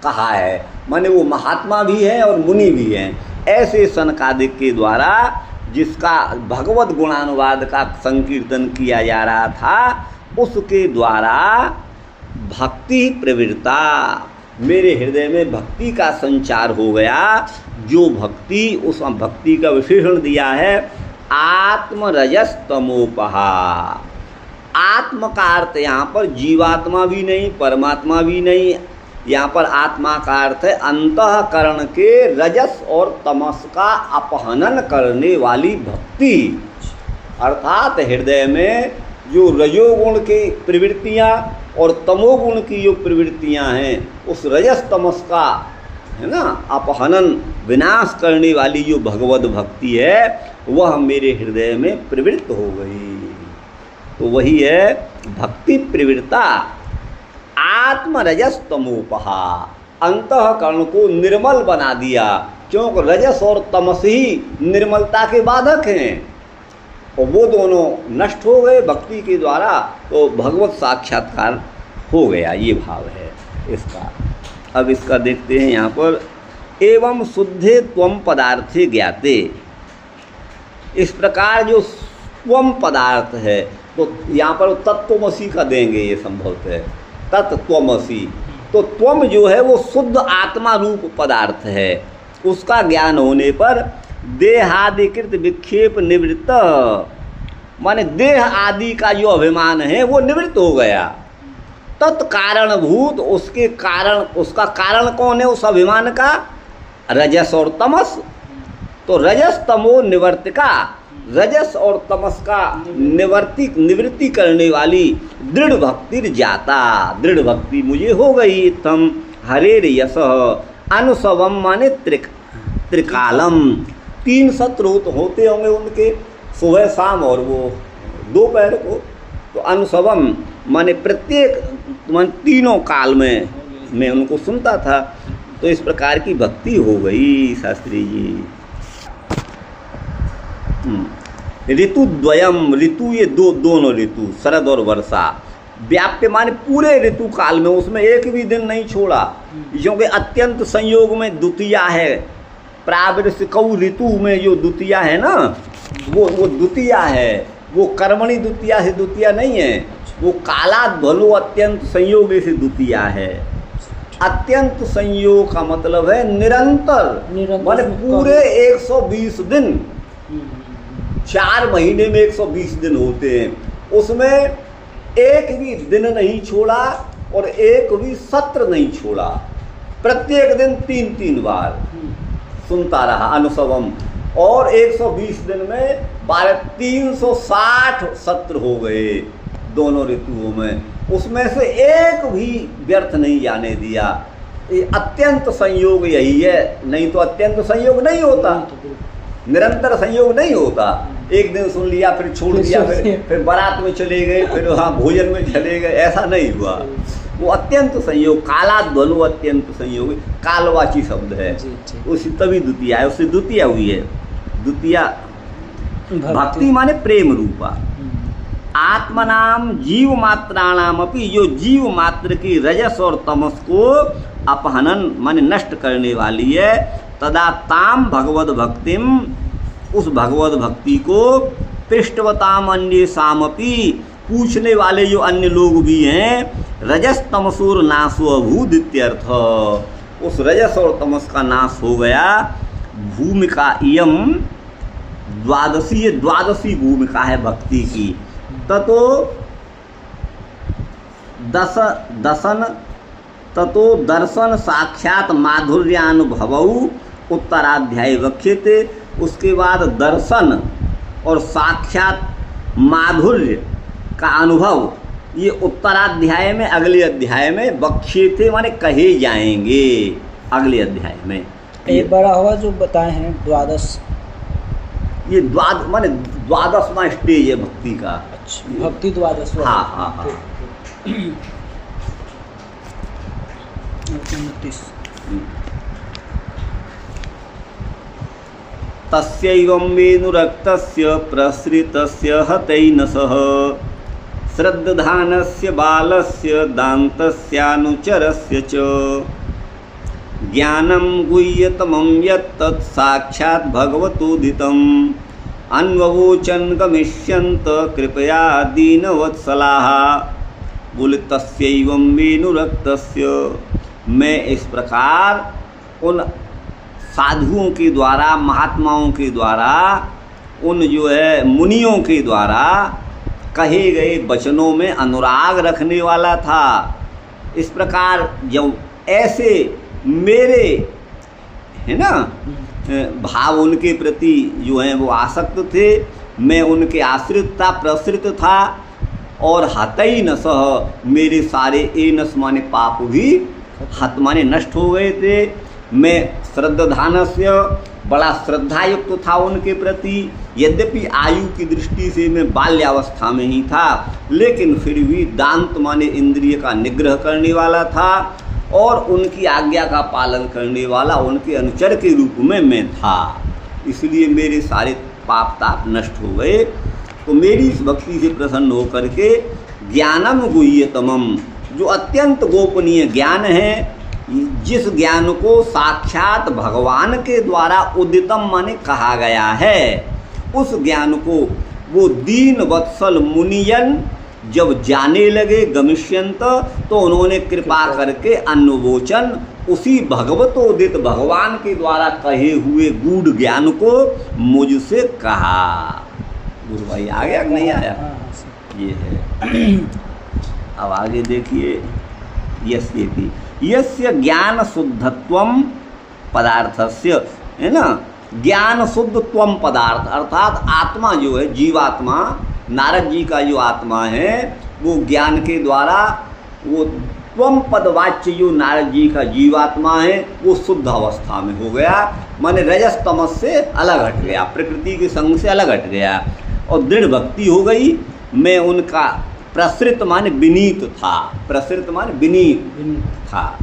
कहा है, माने वो महात्मा भी हैं और मुनि भी हैं। ऐसे सनकादिक के द्वारा जिसका भगवत गुणानुवाद का संकीर्तन किया जा रहा था, उसके द्वारा भक्ति प्रवृत्ता, मेरे हृदय में भक्ति का संचार हो गया। जो भक्ति, उस भक्ति का विशेषण दिया है आत्मरजस तमोपहा। आत्म का अर्थ यहाँ पर जीवात्मा भी नहीं, परमात्मा भी नहीं, यहाँ पर आत्मा का अर्थ है अंतःकरण के रजस और तमस का अपहनन करने वाली भक्ति। अर्थात हृदय में जो रजोगुण की प्रवृत्तियाँ और तमोगुण की जो प्रवृत्तियाँ हैं, उस रजस तमस का है ना अपहनन विनाश करने वाली जो भगवत भक्ति है वह मेरे हृदय में प्रवृत्त हो गई। तो वही है भक्ति प्रवृत्ता आत्मरजस तमोपहा, अंतःकरण को निर्मल बना दिया, क्योंकि रजस और तमस ही निर्मलता के बाधक हैं, और वो दोनों नष्ट हो गए भक्ति के द्वारा, तो भगवत साक्षात्कार हो गया। ये भाव है इसका। अब इसका देखते हैं यहाँ पर, एवं शुद्धे त्वम पदार्थे ज्ञाते। इस प्रकार जो त्वम पदार्थ है, तो यहाँ पर तत्त्वमसी का देंगे ये संभवतः है, तत्त्वमसी। तो त्वम जो है वो शुद्ध आत्मा रूप पदार्थ है, उसका ज्ञान होने पर देहादिकृत विक्षेप निवृत्त, माने देह आदि का जो अभिमान है वो निवृत्त हो गया। तत्कारणभूत, उसके कारण, उसका कारण कौन है उस अभिमान का? रजस और तमस। तो रजस तमो निवर्तिका, रजस और तमस का निवृत्ति करने वाली दृढ़ भक्ति जाता, दृढ़ भक्ति मुझे हो गई। तम हरेर यश अनुसवम, माने त्रिकालम, 3 सत्र तो होते होंगे उनके, सुबह शाम और वो दोपहर को। तो अनुसवम माने प्रत्येक, मान तीनों काल में मैं उनको सुनता था। तो इस प्रकार की भक्ति हो गई शास्त्री जी। ऋतुद्वयम, ऋतु ये दोनों ऋतु, शरद और वर्षा, व्याप्य माने पूरे ऋतु काल में, उसमें एक भी दिन नहीं छोड़ा, क्योंकि अत्यंत संयोग में द्वितीया है। प्रावृषिकौ ऋतु में जो द्वितीया है ना, वो द्वितीया है, वो कर्मणि द्वितीया से द्वितीया नहीं है, वो कालात भलो अत्यंत संयोग से द्वितीया है। अत्यंत संयोग का मतलब है निरंतर, माने पूरे 120 दिन, 4 महीने में 120 दिन होते हैं, उसमें एक भी दिन नहीं छोड़ा और एक भी सत्र नहीं छोड़ा, प्रत्येक दिन 3-3 बार सुनता रहा अनुसवम। और 120 दिन में 360 सत्र हो गए दोनों ऋतुओं में, उसमें से एक भी व्यर्थ नहीं जाने दिया। ये अत्यंत संयोग यही है, नहीं तो अत्यंत संयोग नहीं होता, निरंतर संयोग नहीं होता। एक दिन सुन लिया फिर छोड़ दिया, फिर बारात में चले गए, फिर वहाँ भोजन में चले गए, ऐसा नहीं हुआ। वो अत्यंत संयोग, कालात भलो अत्यंत संयोग, कालवाची शब्द है, उसी तभी द्वितीया है, उससे द्वितीया हुई है। द्वितीया भक्ति माने प्रेम रूपा। आत्मनाम जीव मात्राणाम अपि, जो जीव मात्र की रजस और तमस को अपहनन माने नष्ट करने वाली है, तदा ताम भगवद भक्तिम, उस भगवत भक्ति को पृष्ठवताम अन्य सामपि, पूछने वाले जो अन्य लोग भी हैं, रजस तमसोर नाशो अभूत इत्यर्थ। उस रजस और तमस का नाश हो गया। भूमिका इयम द्वादशी, ये द्वादशी भूमिका है भक्ति की। ततो दर्शन साक्षात माधुर्यानुभवौ उत्तराध्याय वक्ष्यते। उसके बाद दर्शन और साक्षात माधुर्य का अनुभव ये उत्तराध्याय में, अगले अध्याय में वक्ष्यते माने कहे जाएंगे अगले अध्याय में। एक बड़ा हुआ जो बताए हैं द्वादश, ये माने 12वां स्टेज है भक्ति का। अच्छा, भक्ति 12। हाँ। 29। तस्यैवं वेणुरक्तस्य प्रसृतस्य हतैनसः, श्रद्धानस्य बालस्य दान्तस्यानुचरस्य च, ज्ञानं गुह्यतमं यत्तत् साक्षात् भगवतोदितम्, अन्ववोचन गमिष्यन्त कृपया दीनवत्सलाः। बोले तस्यैवं वेणुरक्तस्य, मैं इस प्रकार उन साधुओं के द्वारा, महात्माओं के द्वारा, उन जो है मुनियों के द्वारा कहे गए वचनों में अनुराग रखने वाला था। इस प्रकार जब ऐसे मेरे है ना भाव उनके प्रति जो हैं वो आसक्त थे, मैं उनके आश्रित था, प्रसृत था, और हतई न सह, मेरे सारे ए नस माने पाप भी हत माने नष्ट हो गए थे। मैं श्रद्धानस्य, बड़ा श्रद्धायुक्त था उनके प्रति। यद्यपि आयु की दृष्टि से मैं बाल्यावस्था में ही था, लेकिन फिर भी दांत माने इंद्रिय का निग्रह करने वाला था और उनकी आज्ञा का पालन करने वाला उनके अनुचर के रूप में मैं था। इसलिए मेरे सारे पाप ताप नष्ट हो गए। तो मेरी इस भक्ति से प्रसन्न होकर के ज्ञानम गुह्यतमम, जो अत्यंत गोपनीय ज्ञान है, जिस ज्ञान को साक्षात भगवान के द्वारा उदितम माने कहा गया है, उस ज्ञान को वो दीन वत्सल मुनियन जब जाने लगे गमिष्यंत, तो उन्होंने कृपा करके अन्वोचन उसी भगवतोदित भगवान के द्वारा कहे हुए गूढ़ ज्ञान को मुझसे कहा। गुरु भाई आ गया कि नहीं आया? ये है। अब आगे देखिए, यस्य की यस्य ज्ञान शुद्धत्वम पदार्थस्य, है ना, ज्ञान शुद्ध त्वम पदार्थ, अर्थात आत्मा जो है, जीवात्मा, नारद जी का जो आत्मा है, वो ज्ञान के द्वारा वो त्वम पदवाच्य जो नारद जी का जीवात्मा है वो शुद्ध अवस्था में हो गया, माने रजस तमस से अलग हट गया, प्रकृति के संग से अलग हट गया और दृढ़ भक्ति हो गई। मैं उनका प्रसृत माने विनीत था, प्रसृत माने विनीत था।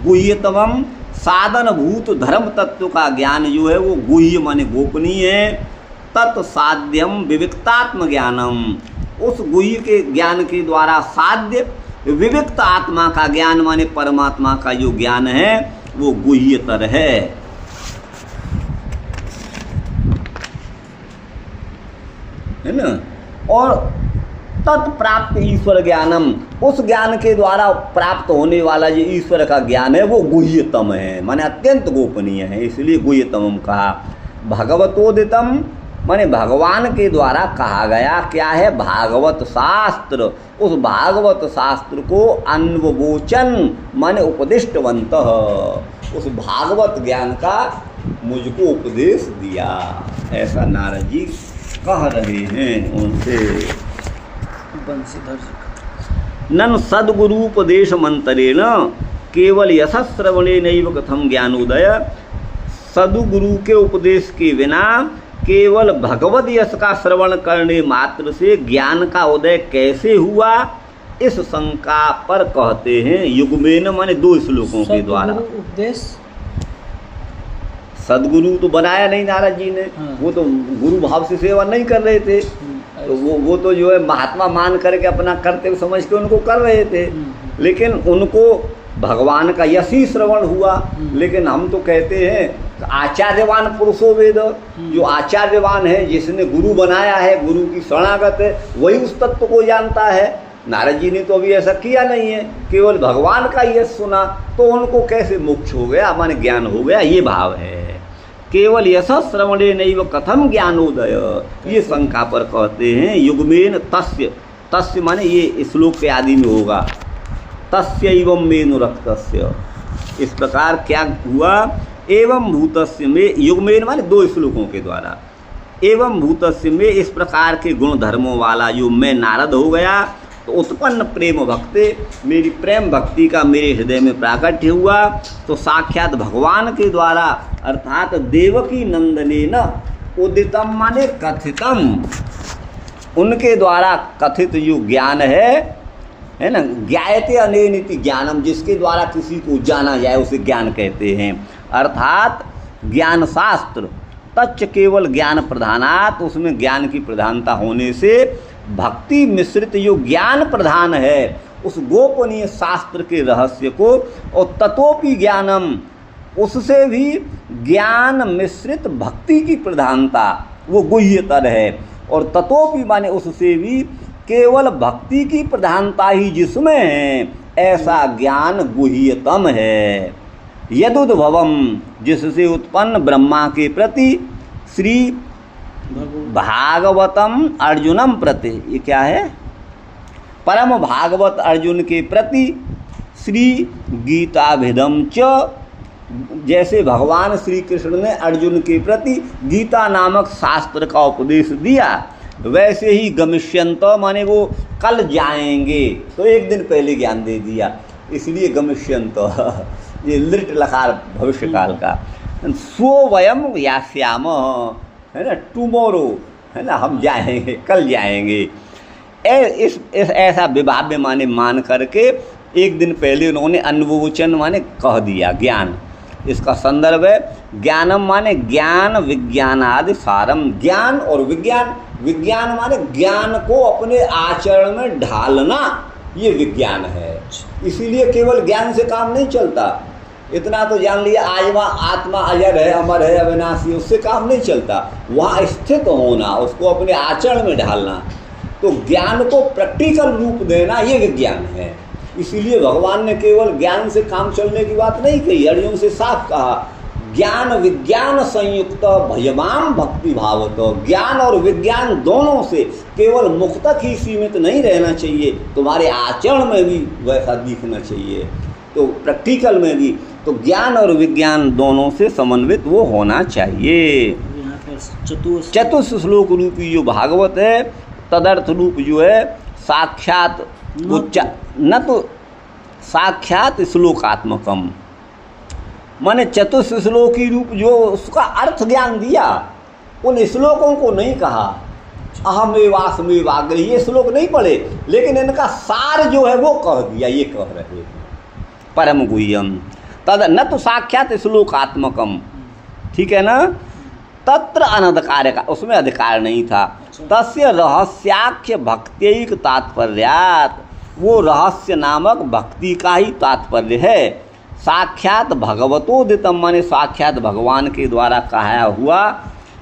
गुह्यतमम, साधन भूत धर्म तत्व का ज्ञान जो है वो गुह्य माने गोपनीय है। तत्साध्यम विविक्तात्म ज्ञानम, उस गुह्य के ज्ञान के द्वारा साध्य विविक्त आत्मा का ज्ञान माने परमात्मा का जो ज्ञान है वो गुह्यतर है ना। और तत्प्राप्त ईश्वर ज्ञानम, उस ज्ञान के द्वारा प्राप्त होने वाला जो ईश्वर का ज्ञान है वो गुह्यतम है, माने अत्यंत गोपनीय है, इसलिए गुह्यतम कहा। भगवतोदितम माने भगवान के द्वारा कहा गया क्या है, भागवत शास्त्र। उस भागवत शास्त्र को अन्ववोचन माने उपदिष्टवंत, उस भागवत ज्ञान का मुझको उपदेश दिया, ऐसा नारद जी कह रहे हैं उनसे। नन सद्गुरूपदेश मंत्रेण केवल यशश्रवणे नैव कथम ज्ञानोदय, सद्गुरु के उपदेश के बिना केवल भगवद यश का श्रवण करने मात्र से ज्ञान का उदय कैसे हुआ, इस शंका पर कहते हैं युग्मेन माने दो श्लोकों के द्वारा। उपदेश सदगुरु तो बनाया नहीं नारद जी ने, वो तो गुरु भाव से सेवा नहीं कर रहे थे, तो वो तो जो है महात्मा मान करके अपना कर्तव्य समझ के उनको कर रहे थे, लेकिन उनको भगवान का यश ही श्रवण हुआ। लेकिन हम तो कहते हैं आचार्यवान पुरुषो वेद, जो आचार्यवान है, जिसने गुरु बनाया है, गुरु की शरणागत है, वही उस तत्व को जानता है। नारद जी ने तो अभी ऐसा किया नहीं है, केवल भगवान का यश सुना, तो उनको कैसे मोक्ष हो गया, माने ज्ञान हो गया, ये भाव है। केवल यश श्रवणे नैव कथम ज्ञानोदय, ये शंका पर कहते हैं युग्मेन तस्य, तस्य माने ये श्लोक के आदि में होगा, तस्यैवं मेनुरक्तस्य, इस प्रकार क्या हुआ, एवं भूतस्य में, युग्मेन माने दो श्लोकों के द्वारा, एवं भूतस्य में इस प्रकार के गुण धर्मों वाला जो मैं नारद हो गया, तो उत्पन्न प्रेम भक्ति, मेरी प्रेम भक्ति का मेरे हृदय में प्राकट्य हुआ, तो साक्षात भगवान के द्वारा अर्थात देवकी नंदनेन उदितम माने कथितम, उनके द्वारा कथित जो ज्ञान है ना, ज्ञायते अनेनिति ज्ञानम, जिसके द्वारा किसी को जाना जाए उसे ज्ञान कहते हैं। अर्थात ज्ञान शास्त्र तच्च केवल ज्ञान प्रधानात, उसमें ज्ञान की प्रधानता होने से भक्ति मिश्रित जो ज्ञान प्रधान है उस गोपनीय शास्त्र के रहस्य को, और ततोपि ज्ञानम, उससे भी ज्ञान मिश्रित भक्ति की प्रधानता वो गुह्यतर है, और ततोपि माने उससे भी केवल भक्ति की प्रधानता ही जिसमें है, ऐसा ज्ञान गुह्यतम है। यदुद्भवम, जिससे उत्पन्न ब्रह्मा के प्रति, श्री भागवतम अर्जुनम प्रति, ये क्या है, परम भागवत अर्जुन के प्रति, श्री गीताभिधम च, जैसे भगवान श्री कृष्ण ने अर्जुन के प्रति गीता नामक शास्त्र का उपदेश दिया, वैसे ही गमिष्यंत माने वो कल जाएंगे, तो एक दिन पहले ज्ञान दे दिया, इसलिए गमिष्यंत, ये लिट लकार भविष्य काल का। सो वयम यास्याम, है ना, टुमोरो, है ना, हम जाएंगे, कल जाएंगे। इस ऐसा विभाव्य माने मान करके एक दिन पहले उन्होंने अन्वोचन माने कह दिया, ज्ञान। इसका संदर्भ है ज्ञानम माने ज्ञान विज्ञानादि सारम। ज्ञान और विज्ञान, विज्ञान माने ज्ञान को अपने आचरण में ढालना, ये विज्ञान है। इसीलिए केवल ज्ञान से काम नहीं चलता। इतना तो जान लिया आत्मा अजर है, अमर है, अविनाशी, उससे काम नहीं चलता। वहाँ स्थित होना, उसको अपने आचरण में ढालना, तो ज्ञान को प्रैक्टिकल रूप देना, ये विज्ञान है। इसीलिए भगवान ने केवल ज्ञान से काम चलने की बात नहीं कही, अर्जुन से साफ कहा ज्ञान विज्ञान संयुक्त भजमाम भक्ति भावत। ज्ञान और विज्ञान दोनों से केवल मुख तक ही सीमित नहीं रहना चाहिए, तुम्हारे आचरण में भी वैसा दिखना चाहिए, तो प्रैक्टिकल में भी। तो ज्ञान और विज्ञान दोनों से समन्वित वो होना चाहिए। चतुर्थ श्लोक रूपी जो भागवत है, तदर्थ रूप जो है साक्षात न तो साक्षात श्लोकात्मकम, माने चतुर्थ श्लोकी रूप जो उसका अर्थ ज्ञान दिया, उन श्लोकों को नहीं कहा। अहमेवास्मेवाग्रे ये श्लोक नहीं पढ़े, लेकिन इनका सार जो है वो कह दिया, ये कह रहे हैं परम गुह्यम तद न तो साक्षात श्लोकात्मकम, ठीक है ना। तत्र अनधिकार का, उसमें अधिकार नहीं था। तस्य रहस्याख्य भक्त्यैक तात्पर्यात्, वो रहस्य नामक भक्ति का ही तात्पर्य है। साक्षात भगवतोदितम माने साक्षात भगवान के द्वारा कहा हुआ।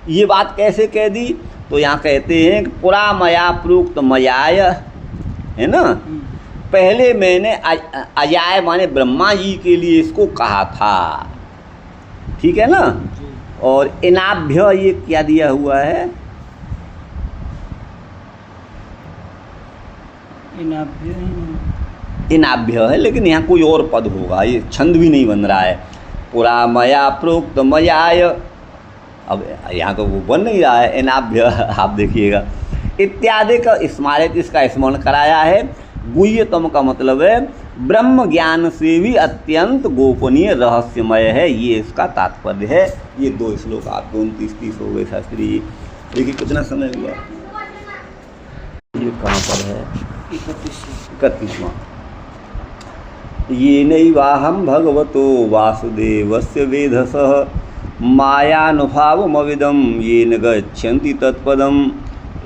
ये बात कैसे कह दी, तो यहाँ कहते हैं कि पुरा मया प्रोक्त मयाय, है ना, पहले मैंने अजाय माने ब्रह्मा जी के लिए इसको कहा था, ठीक है ना। और इनाभ्य ये क्या दिया हुआ है, इनाभ्य है, लेकिन यहाँ कोई और पद होगा, ये छंद भी नहीं बन रहा है। पुरा मया प्रोक्त मयाय, अब यहाँ तो वो बन नहीं रहा है, इनाभ्य आप देखिएगा। इत्यादि का स्मारक, इसका स्मरण कराया है। गुह्यतम का मतलब है ब्रह्म ज्ञान से भी अत्यंत गोपनीय रहस्यमय है, ये इसका तात्पर्य है। ये दो श्लोक आपको 29-30 हो गए शास्त्री। देखिए कितना समय हुआ, ये कहाँ पर है, 31वां। ये नैवाहं भगवतो वासुदेवस्य वेधसः मायानुभावमविदं येन गच्छन्ति तत्पदम्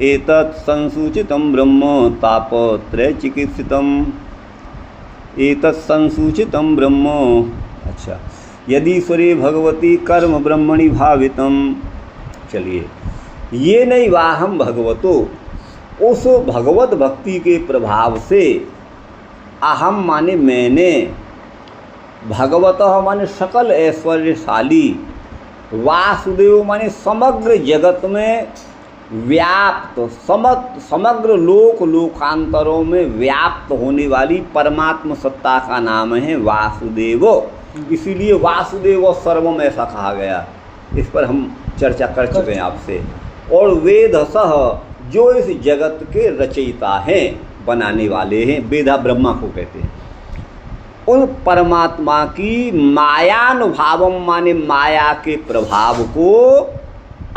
एतत् संसूचितं ब्रह्म तापत्रयचिकित्सितम् एतत् संसूचितं ब्रह्म। अच्छा, यदीश्वरे भगवती कर्म ब्रह्मणि भावितम्। चलिए, ये नैवाहं भगवतो, उस भगवत भक्ति के प्रभाव से, अहम माने मैंने, भगवतः माने सकल ऐश्वर्यशाली, वासुदेव माने समग्र जगत में व्याप्त, समग्र लोकांतरों में व्याप्त होने वाली परमात्म सत्ता का नाम है वासुदेव। इसीलिए वासुदेव सर्वम ऐसा कहा गया, इस पर हम चर्चा कर चुके हैं आपसे। और वेदसः, जो इस जगत के रचयिता हैं, बनाने वाले हैं, वेदा ब्रह्मा को कहते हैं, उन परमात्मा की मायानुभावम माने माया के प्रभाव को,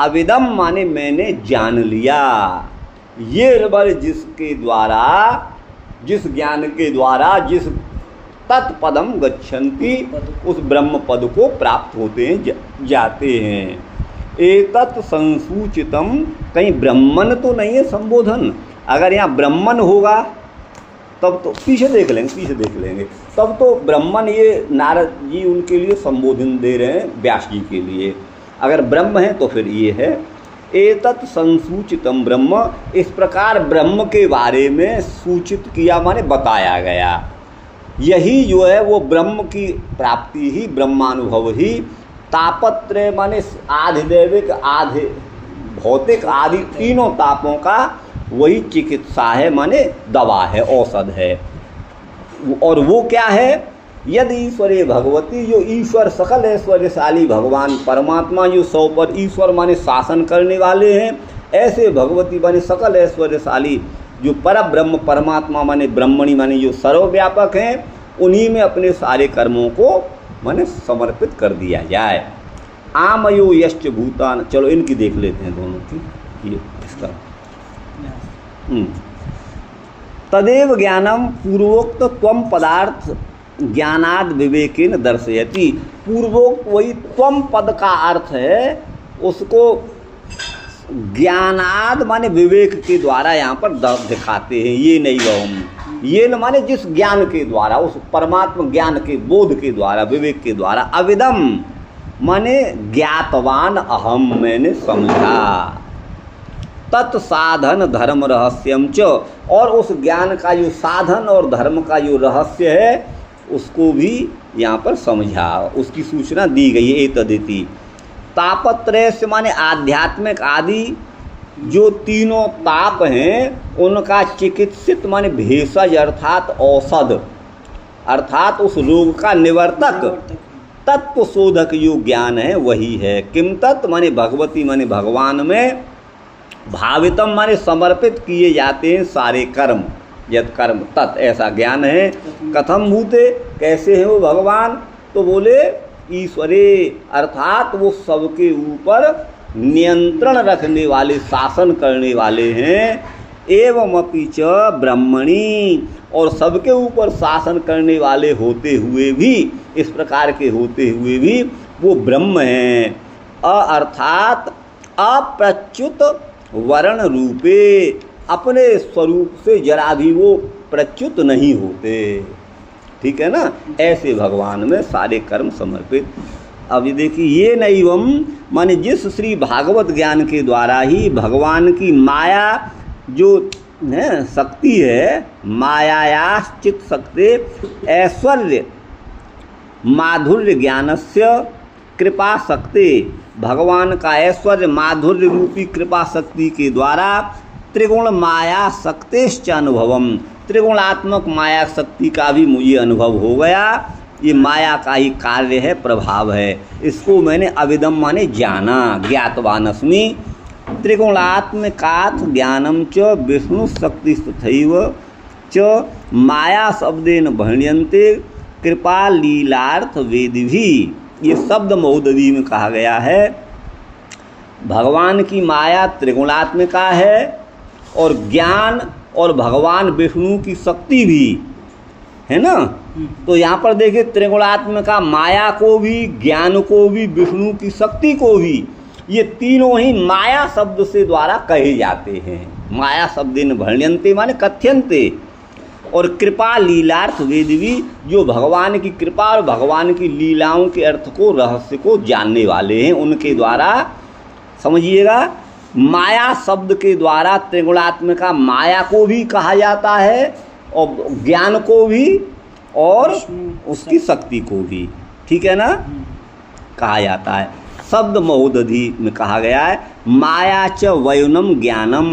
अविदम माने मैंने जान लिया। ये बल जिसके द्वारा, जिस ज्ञान के द्वारा, जिस तत्पदम गच्छन्ति, उस ब्रह्म पद को प्राप्त होते हैं, जाते हैं। एतत् संसूचितम, कहीं ब्रह्मन तो नहीं है संबोधन। अगर यहाँ ब्रह्मन होगा तब तो पीछे देख लेंगे, तब तो ब्रह्मन ये नारद जी उनके लिए संबोधन दे रहे हैं व्यास जी के लिए। अगर ब्रह्म है तो फिर ये है एतत् संसूचितम ब्रह्म, इस प्रकार ब्रह्म के बारे में सूचित किया माने बताया गया। यही जो है वो ब्रह्म की प्राप्ति ही, ब्रह्मानुभव ही, तापत्रय माने आधिदैविक, आधि भौतिक, आदि तीनों तापों का वही चिकित्सा है, माने दवा है, औषध है। और वो क्या है, यदि ईश्वरे भगवती, जो ईश्वर सकल ऐश्वर्यशाली भगवान परमात्मा, जो सौ पर ईश्वर माने शासन करने वाले हैं, ऐसे भगवती माने सकल ऐश्वर्यशाली जो पर ब्रह्म परमात्मा माने ब्रह्मणी माने जो सर्वव्यापक हैं, उन्हीं में अपने सारे कर्मों को माने समर्पित कर दिया जाए। आमयो यश्च भूतान, चलो इनकी देख लेते हैं दोनों की, ये इसका तदेव ज्ञानम पूर्वोक्त त्वम पदार्थ ज्ञानाद विवेकेन दर्शयति। पूर्वोक्त वही त्वम पद का अर्थ है, उसको ज्ञानाद माने विवेक के द्वारा यहाँ पर दिखाते हैं। ये नहीं वह ये न माने जिस ज्ञान के द्वारा, उस परमात्मा ज्ञान के बोध के द्वारा, विवेक के द्वारा। अविदम माने ज्ञातवान अहम, मैंने समझा। तत्साधन धर्म रहस्यम च, और उस ज्ञान का जो साधन और धर्म का जो रहस्य है उसको भी यहाँ पर समझा, उसकी सूचना दी गई है। एतदिति तापत्रय से माने आध्यात्मिक आदि जो तीनों ताप हैं उनका चिकित्सित माने भेषज अर्थात औषध, अर्थात उस रोग का निवर्तक तत्व शोधक जो ज्ञान है वही है। किम तत् माने भगवती माने भगवान में, भावितम माने समर्पित किए जाते हैं सारे कर्म, यद कर्म तत् ऐसा ज्ञान है। कथम भूते, कैसे हैं वो भगवान, तो बोले ईश्वरे अर्थात वो सबके ऊपर नियंत्रण रखने वाले, शासन करने वाले हैं। एवं अपि च ब्रह्मणि, और सबके ऊपर शासन करने वाले होते हुए भी, इस प्रकार के होते हुए भी वो ब्रह्म हैं। अर्थात अप्रच्युत वर्ण रूपे, अपने स्वरूप से जरा भी वो प्रच्युत नहीं होते। ठीक है ना, ऐसे भगवान में सारे कर्म समर्पित। अभी देखिए ये नैवम माने जिस श्री भागवत ज्ञान के द्वारा ही भगवान की माया जो है शक्ति है, मायायाश्चित शक्ति ऐश्वर्य माधुर्य ज्ञानस्य कृपा शक्ति, भगवान का ऐश्वर्य माधुर्य रूपी कृपा शक्ति के द्वारा त्रिगुण माया शक्तिश्च अनुभवम, त्रिगुणात्मक माया शक्ति का भी मुझे अनुभव हो गया। ये माया का ही कार्य है, प्रभाव है। इसको मैंने अविदम माने जाना, ज्ञातवानस्मि। त्रिगुणात्मकात् ज्ञानम च विष्णु शक्ति तथैव च माया शब्देन भण्यन्ते कृपा लीलार्थ वेदिभी। ये शब्द महोदधि में कहा गया है। भगवान की माया त्रिगुणात्मिका है और ज्ञान और भगवान विष्णु की शक्ति भी है ना। तो यहाँ पर देखिए त्रिगुणात्मिका माया को भी, ज्ञान को भी, विष्णु की शक्ति को भी, ये तीनों ही माया शब्द से द्वारा कहे जाते हैं। माया शब्देन भण्यन्ते माने कथ्यन्ते, और कृपा लीलार्थ वेदिवी, जो भगवान की कृपा और भगवान की लीलाओं के अर्थ को, रहस्य को जानने वाले हैं, उनके द्वारा समझिएगा। माया शब्द के द्वारा त्रिगुणात्मिका माया को भी कहा जाता है और ज्ञान को भी और उसकी शक्ति को भी, ठीक है ना, कहा जाता है। शब्द महोदधि में कहा गया है माया च वयुनम ज्ञानम,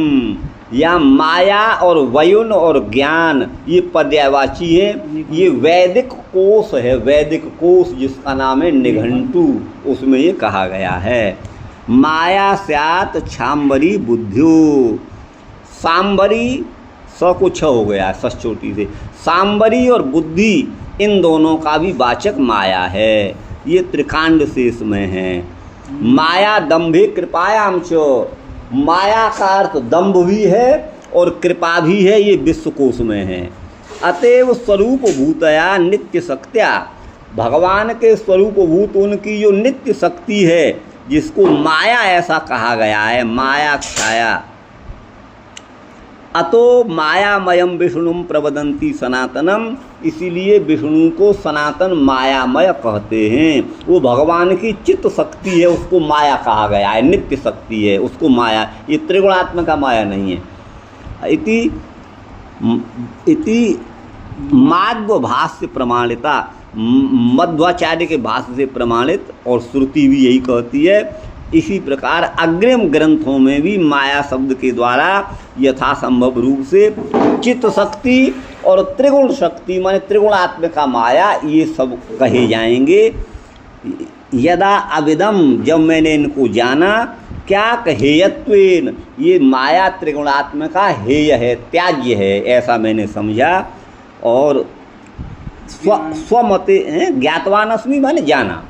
या माया और वयुन और ज्ञान ये पर्यायवाची है। ये वैदिक कोश है, वैदिक कोश जिसका नाम है निघंटु, उसमें ये कहा गया है। माया स्यात् छाम्बरी बुद्धियो, सांबरी स को छ हो गया सस चोटी से, सांबरी और बुद्धि इन दोनों का भी वाचक माया है। ये त्रिकांड शेष में है। माया दंभे कृपायाम च, माया का अर्थ दंभ भी है और कृपा भी है, ये विश्वकोश में है। अतएव स्वरूप भूतया नित्य शक्त्या, भगवान के स्वरूप भूत उनकी जो नित्य शक्ति है, जिसको माया ऐसा कहा गया है, माया छाया। अतो मायामयम विष्णुम प्रवदंती सनातनम, इसीलिए विष्णु को सनातन मायामय कहते हैं। वो भगवान की चित्त शक्ति है, उसको माया कहा गया है, नित्य शक्ति है, उसको माया, ये त्रिगुणात्मक माया नहीं है। इति माध्व भाष्य प्रमाणिता, मध्वाचार्य के भाष्य से प्रमाणित, और श्रुति भी यही कहती है। इसी प्रकार अग्रिम ग्रंथों में भी माया शब्द के द्वारा यथासंभव रूप से चित्त शक्ति और त्रिगुण शक्ति माने त्रिगुणात्मिका माया, ये सब कहे जाएंगे। यदा अविदम, जब मैंने इनको जाना, क्या हेयत्वेन, ये माया त्रिगुणात्मिका हेय है, त्याज्य है, ऐसा मैंने समझा। और स्वमते ज्ञातवान अस्मि माने जाना,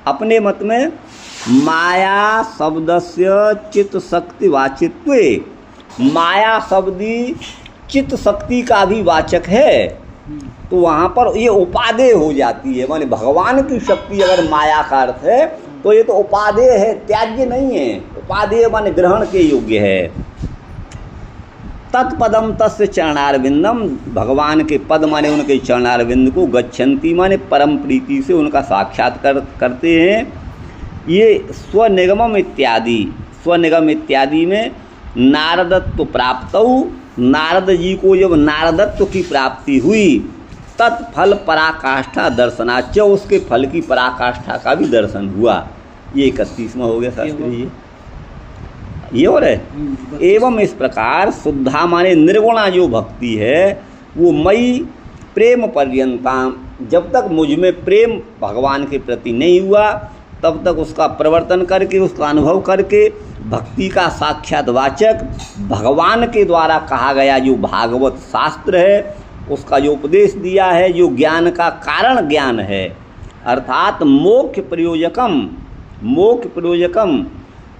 अपने मत में माया शब्दस्य चित्त शक्ति वाचित्वे, माया शब्दी चित्त शक्ति का भी वाचक है, तो वहाँ पर ये उपादेय हो जाती है। माने भगवान की शक्ति अगर माया का अर्थ है तो ये तो उपादेय है, त्याज्य नहीं है। उपादेय माने ग्रहण के योग्य है। तत्पदम तस्य चरणारविंदम, भगवान के पद माने उनके चरणारविंद को, गच्छन्ति माने परम प्रीति से उनका साक्षात्कार करते हैं। ये स्वनिगमम इत्यादि, स्वनिगम इत्यादि में नारदत्व प्राप्तौ, नारद जी को जब नारदत्व की प्राप्ति हुई, तत्फल पराकाष्ठा दर्शनाच, उसके फल की पराकाष्ठा का भी दर्शन हुआ। ये 31वां हो गया शास्त्री जी, ये हो रहे। एवं इस प्रकार शुद्धा माने निर्गुणा जो भक्ति है वो मई प्रेम पर्यंताम, जब तक मुझ में प्रेम भगवान के प्रति नहीं हुआ तब तक उसका प्रवर्तन करके, उसका अनुभव करके, भक्ति का साक्षात वाचक भगवान के द्वारा कहा गया जो भागवत शास्त्र है, उसका जो उपदेश दिया है, जो ज्ञान का कारण ज्ञान है, अर्थात मोक्ष प्रयोजकम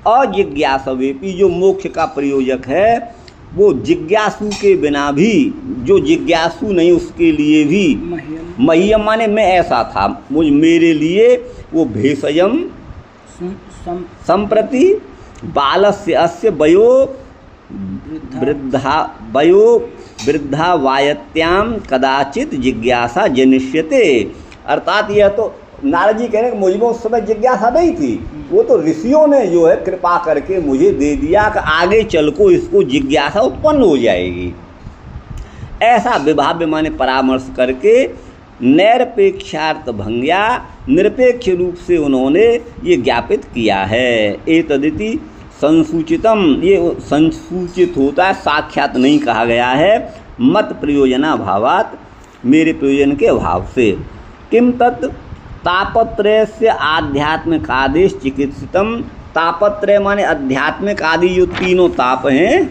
अजिज्ञासवेपि, जो मोक्ष का प्रयोजक है वो जिज्ञासु के बिना भी, जो जिज्ञासु नहीं उसके लिए भी, मह्यम माने मैं ऐसा था, मेरे लिए वो भेषजम संप्रति बालस्य अस्य वृद्धा वायत्याम कदाचित जिज्ञासा जनिष्यते। अर्थात यह तो नारद जी कह रहे हैं कि मुझ में उस समय जिज्ञासा नहीं थी, वो तो ऋषियों ने जो है कृपा करके मुझे दे दिया कि आगे चल को इसको जिज्ञासा उत्पन्न हो जाएगी। ऐसा विभाव्य माने परामर्श करके निरपेक्षार्थ भंग्या, निरपेक्ष रूप से उन्होंने ये ज्ञापित किया है। एतदिति संसूचितम, ये संसूचित होता है, साक्षात नहीं कहा गया है। मत प्रयोजना भावात, मेरे प्रयोजन के अभाव से। किम तत् तापत्रय से आध्यात्मिक आदेश चिकित्सितम, तापत्रय माने आध्यात्मिक आदि जो तीनों ताप हैं,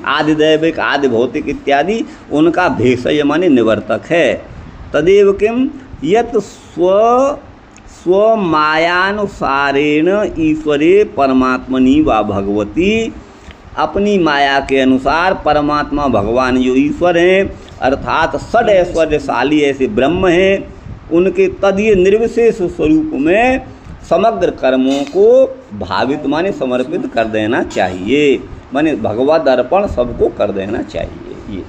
आदि दैविक आदि भौतिक इत्यादि, उनका भेषज माने निवर्तक है। तदेव किम यत स्वमायानुसारेण ईश्वरे परमात्मनि वा भगवती, अपनी माया के अनुसार परमात्मा भगवान जो ईश्वर हैं अर्थात षड ऐश्वर्यशाली ऐसे ब्रह्म हैं, उनके तदीय निर्विशेष स्वरूप में समग्र कर्मों को भावित माने समर्पित कर देना चाहिए, माने भगवद अर्पण सबको कर देना चाहिए। ये